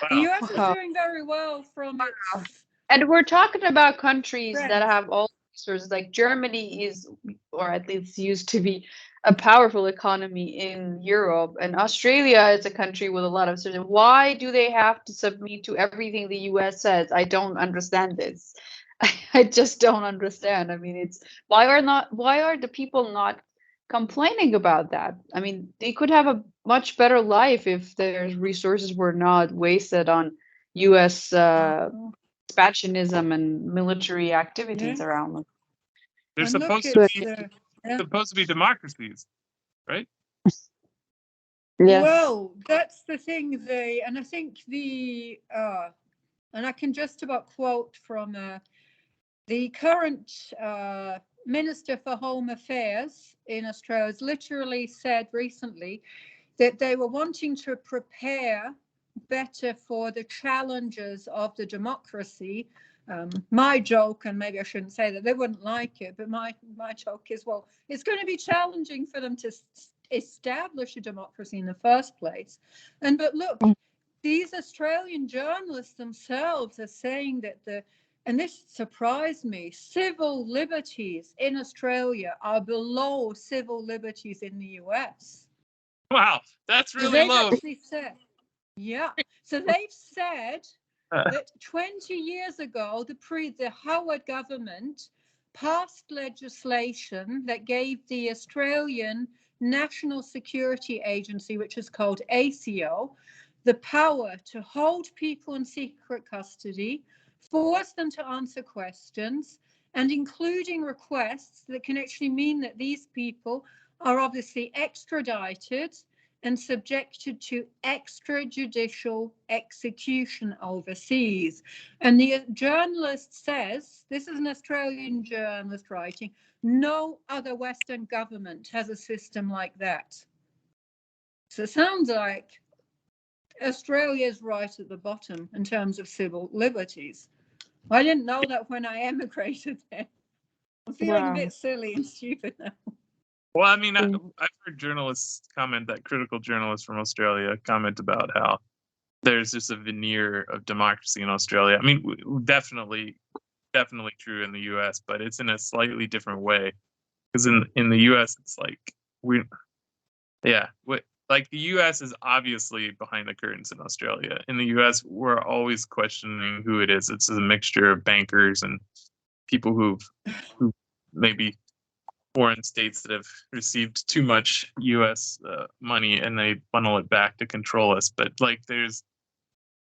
US is doing very well from its. And we're talking about countries that have all resources. Like Germany is, or at least used to be, a powerful economy in Europe, and Australia is a country with a lot of resources. Why do they have to submit to everything the US says? I don't understand this. I just don't understand. I mean, it's why are the people not complaining about that? I mean, they could have a much better life if their resources were not wasted on US expansionism and military activities around them. They're And supposed to be democracies, right? Yes. Well, that's the thing. And I think and I can just about quote from the current Minister for Home Affairs in Australia has literally said recently that they were wanting to prepare better for the challenges of the democracy. My joke, and maybe I shouldn't say that, they wouldn't like it, but my joke is, well, it's going to be challenging for them to establish a democracy in the first place. But look, these Australian journalists themselves are saying that and this surprised me, civil liberties in Australia are below civil liberties in the US. Wow, that's really low. Actually said, so they've said that 20 years ago, the Howard government passed legislation that gave the Australian National Security Agency, which is called ASIO, the power to hold people in secret custody, force them to answer questions, and including requests that can actually mean that these people are obviously extradited and subjected to extrajudicial execution overseas. And the journalist says, this is an Australian journalist writing, no other Western government has a system like that. So it sounds like Australia is right at the bottom in terms of civil liberties. I didn't know that when I emigrated there. I'm feeling a bit silly and stupid now. Well, I mean, I've heard journalists comment, that critical journalists from Australia comment about how there's just a veneer of democracy in Australia. I mean, definitely true in the US, but it's in a slightly different way. Because in the US, it's like like the U.S. is obviously behind the curtains in Australia. In the U.S., we're always questioning who it is. It's a mixture of bankers and people who maybe foreign states that have received too much U.S. Money and they funnel it back to control us. But like, it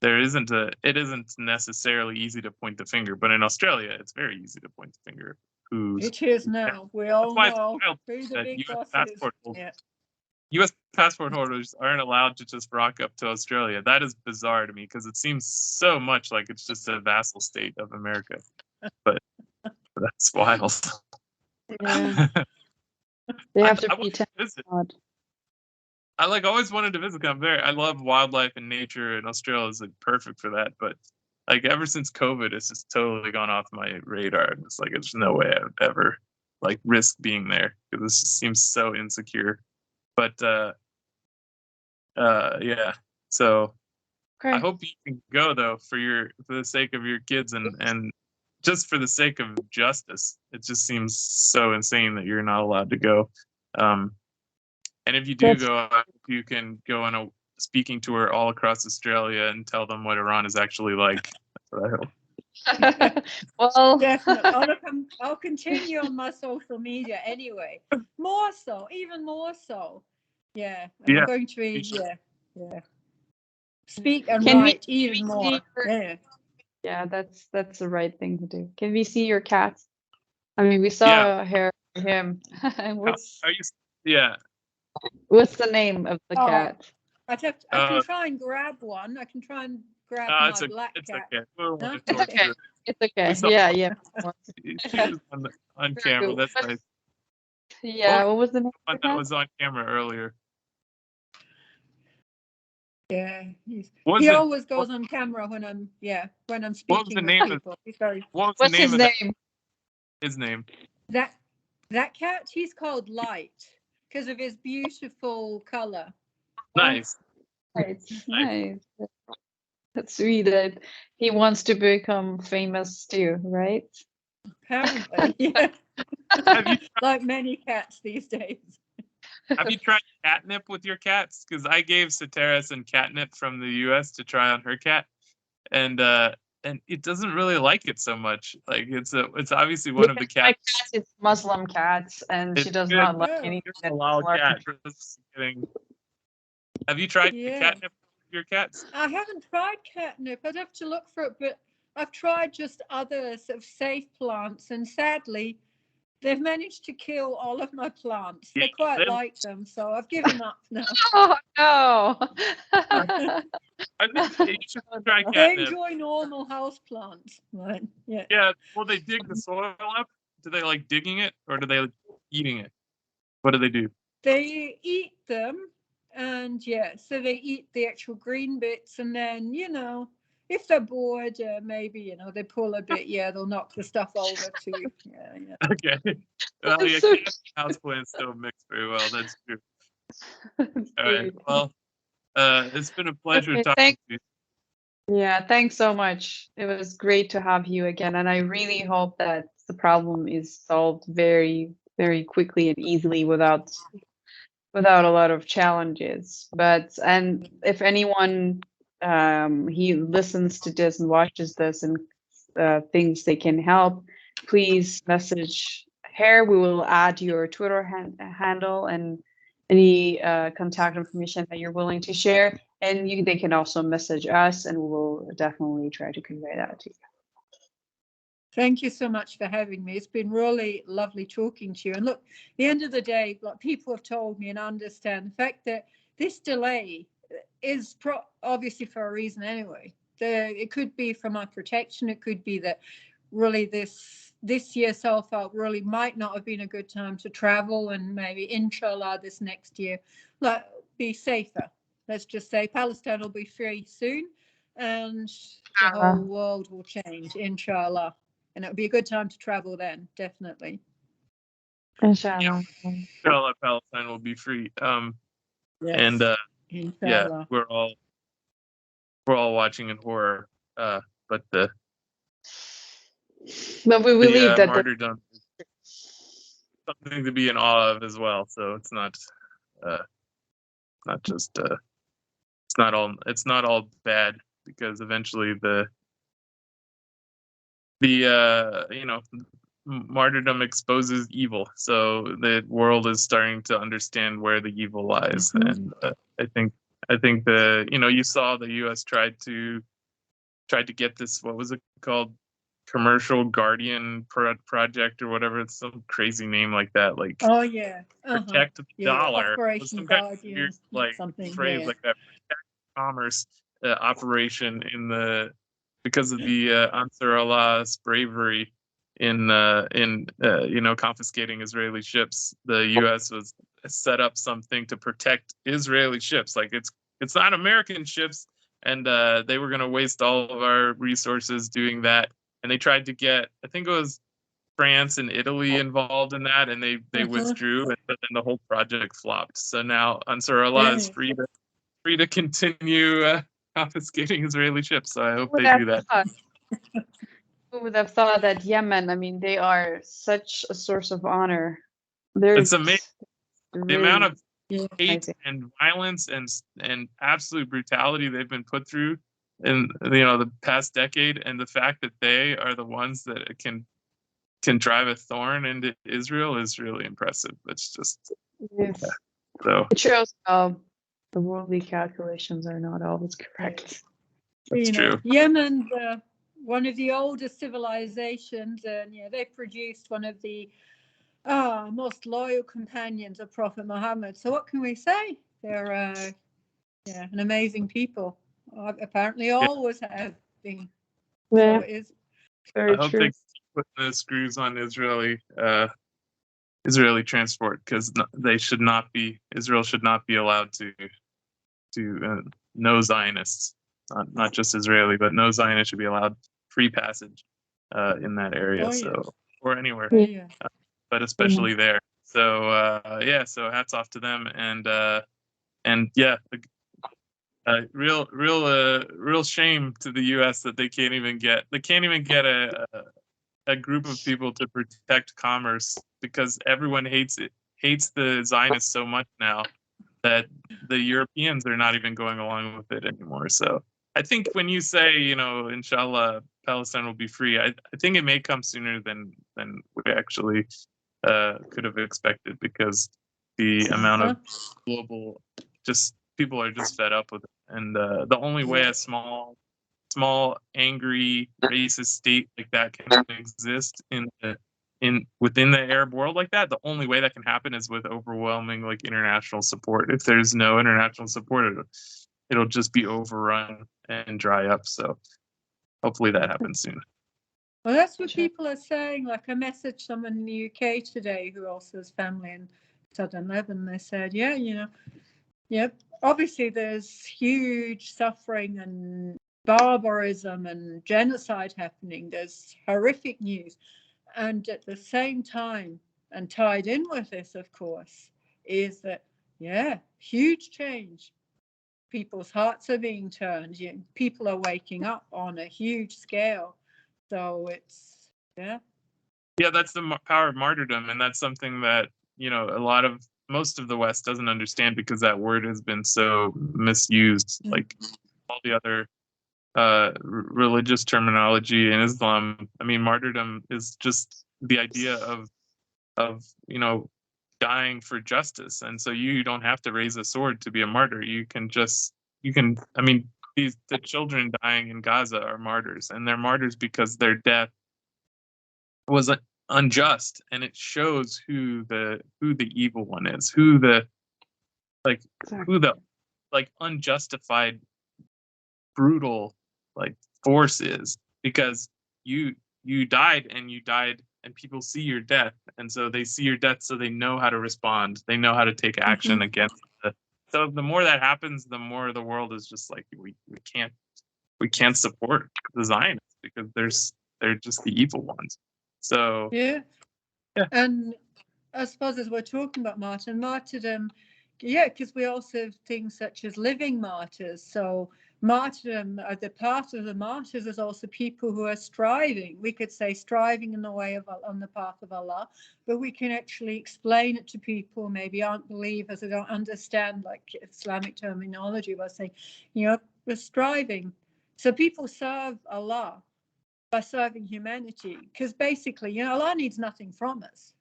isn't necessarily easy to point the finger. But in Australia, it's very easy to point the finger. It is now. We all know who the big boss is. Yeah. U.S. passport holders aren't allowed to just rock up to Australia. That is bizarre to me because it seems so much like it's just a vassal state of America. But that's wild. Yeah. They have to pretend. I like always wanted to visit. I love wildlife and nature, and Australia is like perfect for that. But like ever since COVID, it's just totally gone off my radar. It's like there's no way I would ever like risk being there because this just seems so insecure. But yeah. So Okay. I hope you can go though for the sake of your kids and just for the sake of justice. It just seems so insane that you're not allowed to go. And if you do go, you can go on a speaking tour all across Australia and tell them what Iran is actually like. That's what I hope. Well, definitely. I'll continue on my social media anyway. More so, even more so. Yeah. I'm going to read. Yeah. Speak and write even more. Yeah, that's the right thing to do. Can we see your cat? I mean, we saw hair for him. What's the name of the cat? I can try and grab one. I can try and grab my black cat. Okay. No? It's okay. Yeah. She was on camera. That's nice. Yeah. What was the name of the cat? That was on camera earlier. Yeah, he always goes on camera when I'm speaking with people. What's his name? His name. That cat, he's called Light because of his beautiful color. Nice. Nice. That's sweet that he wants to become famous too, right? Apparently, yeah. Like many cats these days. Have you tried catnip with your cats? Because I gave Satara some catnip from the U.S. to try on her cat, and it doesn't really like it so much. Like it's obviously one of the cats. My cat is Muslim cats, and she does not like anything. Cat. Have you tried catnip with your cats? I haven't tried catnip. I'd have to look for it, but I've tried just other sort of safe plants, and sadly, they've managed to kill all of my plants. They quite like them, so I've given up now. Oh no! I think you should try catnip. They enjoy normal house plants, right? Yeah. Yeah. Well, they dig the soil up. Do they like digging it, or do they like eating it? What do they do? They eat them, and so they eat the actual green bits, and then if they're bored, maybe they pull a bit. Yeah, they'll knock the stuff over too. Yeah. Okay. Well, houseplants don't mix very well. That's true. All right. Well, it's been a pleasure talking to you. Yeah, thanks so much. It was great to have you again, and I really hope that the problem is solved very, very quickly and easily without a lot of challenges. And if anyone he listens to this and watches this and thinks they can help, please message her. We will add your Twitter handle and any contact information that you're willing to share, and they can also message us, and we will definitely try to convey that to you. Thank you so much for having me. It's been really lovely talking to you. And look, at the end of the day, like people have told me, and I understand the fact that this delay is obviously for a reason anyway. It could be for my protection. It could be that really this year so far really might not have been a good time to travel, and maybe inshallah this next year be safer. Let's just say Palestine will be free soon, and the whole world will change, inshallah. And it would be a good time to travel then, definitely. Inshallah. Inshallah, Palestine will be free. Yes. And inshallah. we're all watching in horror. But we believe that martyrdom is something to be in awe of as well. So it's not not just it's not all bad, because eventually the martyrdom exposes evil, so the world is starting to understand where the evil lies. And I think you saw the U.S. tried to get this, what was it called, commercial guardian project or whatever. It's some crazy name like that, like protect the dollar. Operation Some kind of Guardian, weird, like something. phrase like that. Protect commerce operation because of the Ansar Allah's bravery in confiscating Israeli ships. The U.S. was set up something to protect Israeli ships. Like it's not American ships, and they were going to waste all of our resources doing that. And they tried to get, I think it was France and Italy involved in that, and they withdrew, and then the whole project flopped. So now Ansar Allah is free to continue confiscating Israeli ships. So I hope they do that. Who would have thought that Yemen? I mean, they are such a source of honor. It's amazing. Really, the amount of hate and violence and absolute brutality they've been put through in the past decade, and the fact that they are the ones that can drive a thorn into Israel is really impressive. It's just so it shows how the worldly calculations are not always correct. That's true. Yemen's one of the oldest civilizations, and they produced one of the most loyal companions of Prophet Muhammad. So what can we say? They're an amazing people. Apparently always have been. Yeah, so it is very I hope true. they put the screws on Israeli transport, because Israel should not be allowed to no Zionists, not just Israeli, but no Zionists should be allowed free passage in that area. Or anywhere, but especially there. So so hats off to them, and real shame to the U.S. that they can't even get a group of people to protect commerce, because everyone hates the Zionists so much now that the Europeans are not even going along with it anymore. So I think when you say, inshallah, Palestine will be free, I think it may come sooner than we actually could have expected, because the amount of global people are just fed up with it. And the only way a small, angry, racist state like that can exist within the Arab world like that, the only way that can happen is with overwhelming international support. If there's no international support, it'll just be overrun and dry up. So hopefully that happens soon. Well, that's what people are saying. Like, I messaged someone in the UK today who also has family in Southern Lebanon. They said, obviously there's huge suffering and barbarism and genocide happening. There's horrific news. And at the same time, and tied in with this, of course, is that, huge change. People's hearts are being turned. People are waking up on a huge scale. So it's, that's the power of martyrdom. And that's something that, most of the West doesn't understand, because that word has been so misused. Like all the other religious terminology in Islam. I mean, martyrdom is just the idea of dying for justice. And so you don't have to raise a sword to be a martyr. The children dying in Gaza are martyrs, and they're martyrs because their death was unjust, and it shows who the evil one is, who the unjustified, brutal force is, because you died, and people see your death, and so they see your death, so they know how to respond, they know how to take action against it. So the more that happens, the more the world is just like, we can't support the Zionists, because they're just the evil ones. So and I suppose as we're talking about martyrdom, because we also have things such as living martyrs. So martyrdom, the path of the martyrs is also people who are striving. We could say striving in the way of, on the path of Allah, but we can actually explain it to people maybe aren't believers or don't understand like Islamic terminology by saying, we're striving. So people serve Allah by serving humanity, because basically, Allah needs nothing from us.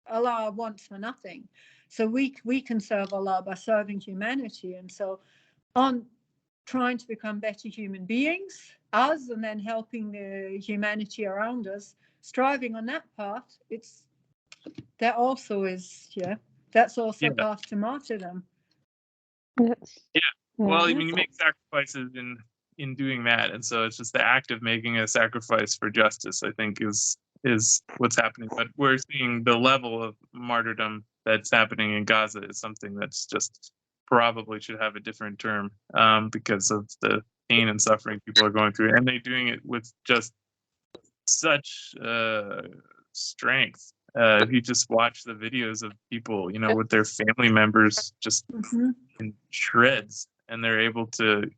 Allah wants for nothing. So we can serve Allah by serving humanity. And so on trying to become better human beings, us, and then helping the humanity around us, striving on that path, that's also path to martyrdom. Yes. Yeah. Well, I mean, you make sacrifices in doing that, and so it's just the act of making a sacrifice for justice, I think, is what's happening. But we're seeing the level of martyrdom that's happening in Gaza is something that's just probably should have a different term, because of the pain and suffering people are going through, and they're doing it with just such strength. If you just watch the videos of people, with their family members just in shreds, and they're able to,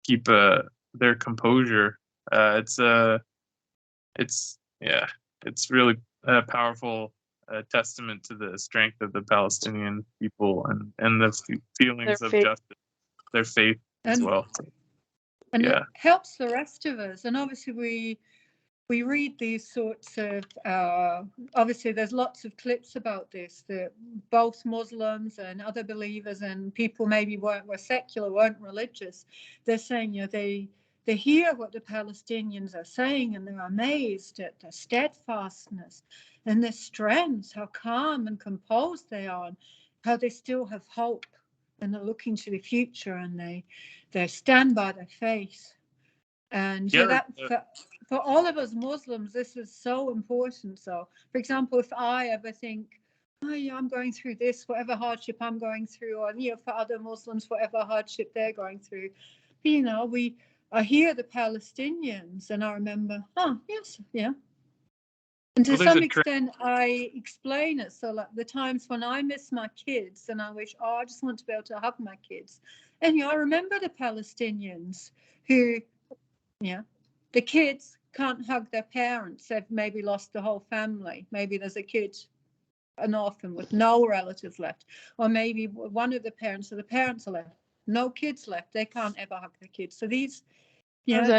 keep their composure. It's really a powerful testament to the strength of the Palestinian people and the feelings of justice, their faith as well. And it helps the rest of us. And obviously we read these sorts of, obviously there's lots of clips about this, that both Muslims and other believers and people maybe were secular, weren't religious. They're saying, they hear what the Palestinians are saying, and they're amazed at their steadfastness and their strength, how calm and composed they are, and how they still have hope, and they're looking to the future, and they stand by their faith. And for all of us Muslims, this is so important. So, for example, if I ever think, I'm going through this, whatever hardship I'm going through, or for other Muslims, whatever hardship they're going through, I hear the Palestinians, and I remember, yes, yeah. And to some extent, I explain it. So, like the times when I miss my kids, and I wish, I just want to be able to hug my kids, and I remember the Palestinians who, the kids can't hug their parents. They've maybe lost the whole family. Maybe there's a kid, an orphan with no relatives left. Or maybe one of the parents are left. No kids left. They can't ever hug their kids. So these things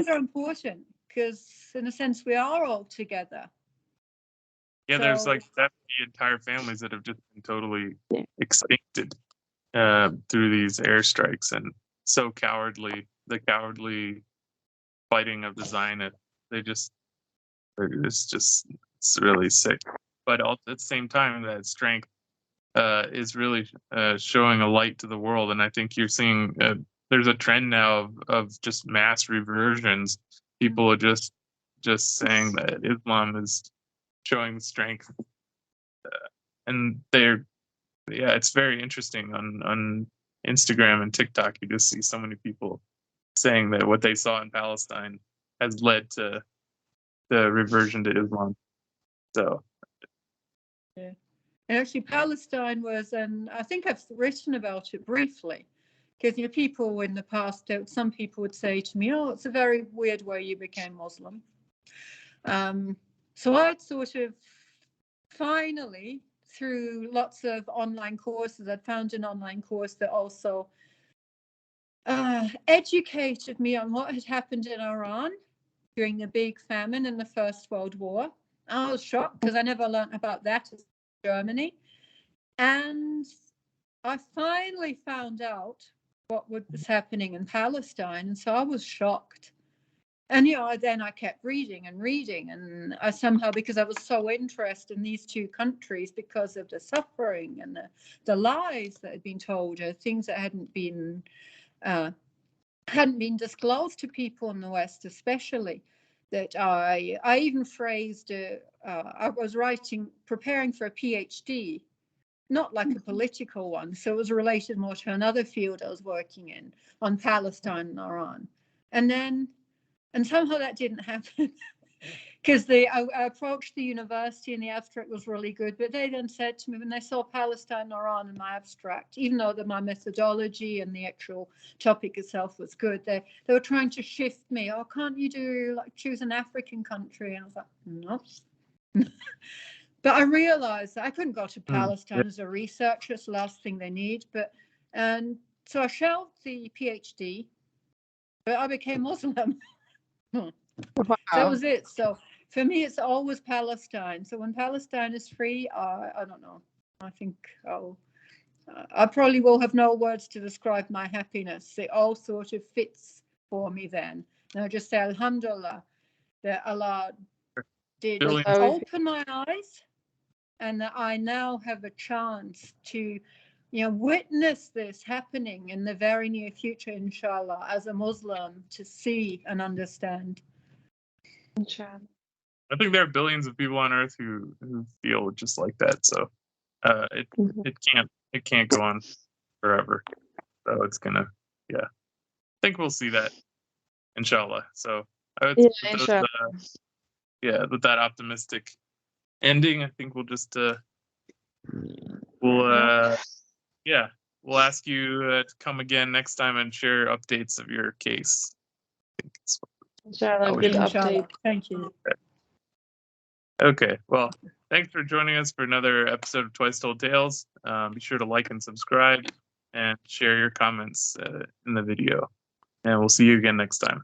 are important, because in a sense we are all together. Yeah, there's like 70 entire families that have just been totally extincted through these airstrikes, and so cowardly. The cowardly fighting of the Zionists. It's really sick. But also at the same time, that strength is really showing a light to the world. And I think you're seeing there's a trend now of just mass reversions. People are just saying that Islam is showing strength, and it's very interesting on Instagram and TikTok. You just see so many people saying that what they saw in Palestine has led to the reversion to Islam. So, and actually, Palestine was, and I think I've written about it briefly, because people in the past, some people would say to me, it's a very weird way you became Muslim. So I'd sort of finally, through lots of online courses, I'd found an online course that also educated me on what had happened in Iran during the big famine in the First World War. I was shocked because I never learned about that in Germany. And I finally found out what was happening in Palestine. And so I was shocked. And, then I kept reading. And I somehow, because I was so interested in these two countries because of the suffering and the lies that had been told, things that hadn't been disclosed to people in the West, especially, that I even phrased, I was preparing for a PhD, not like a political one. So it was related more to another field I was working in, on Palestine and Iran. And somehow that didn't happen. because I approached the university and the abstract was really good, but they then said to me when they saw Palestine or Iran in my abstract, even though my methodology and the actual topic itself was good, they were trying to shift me. Oh, can't you choose an African country? And I was like, no. But I realized that I couldn't go to Palestine as a researcher. It's the last thing they need. And so I shelved the PhD, but I became Muslim. Wow. That was it. So for me, it's always Palestine. So when Palestine is free, I don't know. I think I probably will have no words to describe my happiness. It all sort of fits for me then. And I just say, Alhamdulillah, that Allah did open my eyes, and that I now have a chance to, witness this happening in the very near future, inshallah, as a Muslim, to see and understand. Inshallah. I think there are billions of people on Earth who feel just like that. So it can't go on forever. So it's gonna, I think we'll see that, inshallah. So with that optimistic ending, I think we'll just we'll ask you to come again next time and share updates of your case. I think it's inshallah, good update. Thank you. Okay, well, thanks for joining us for another episode of Twice Told Tales. Be sure to like and subscribe and share your comments in the video. And we'll see you again next time.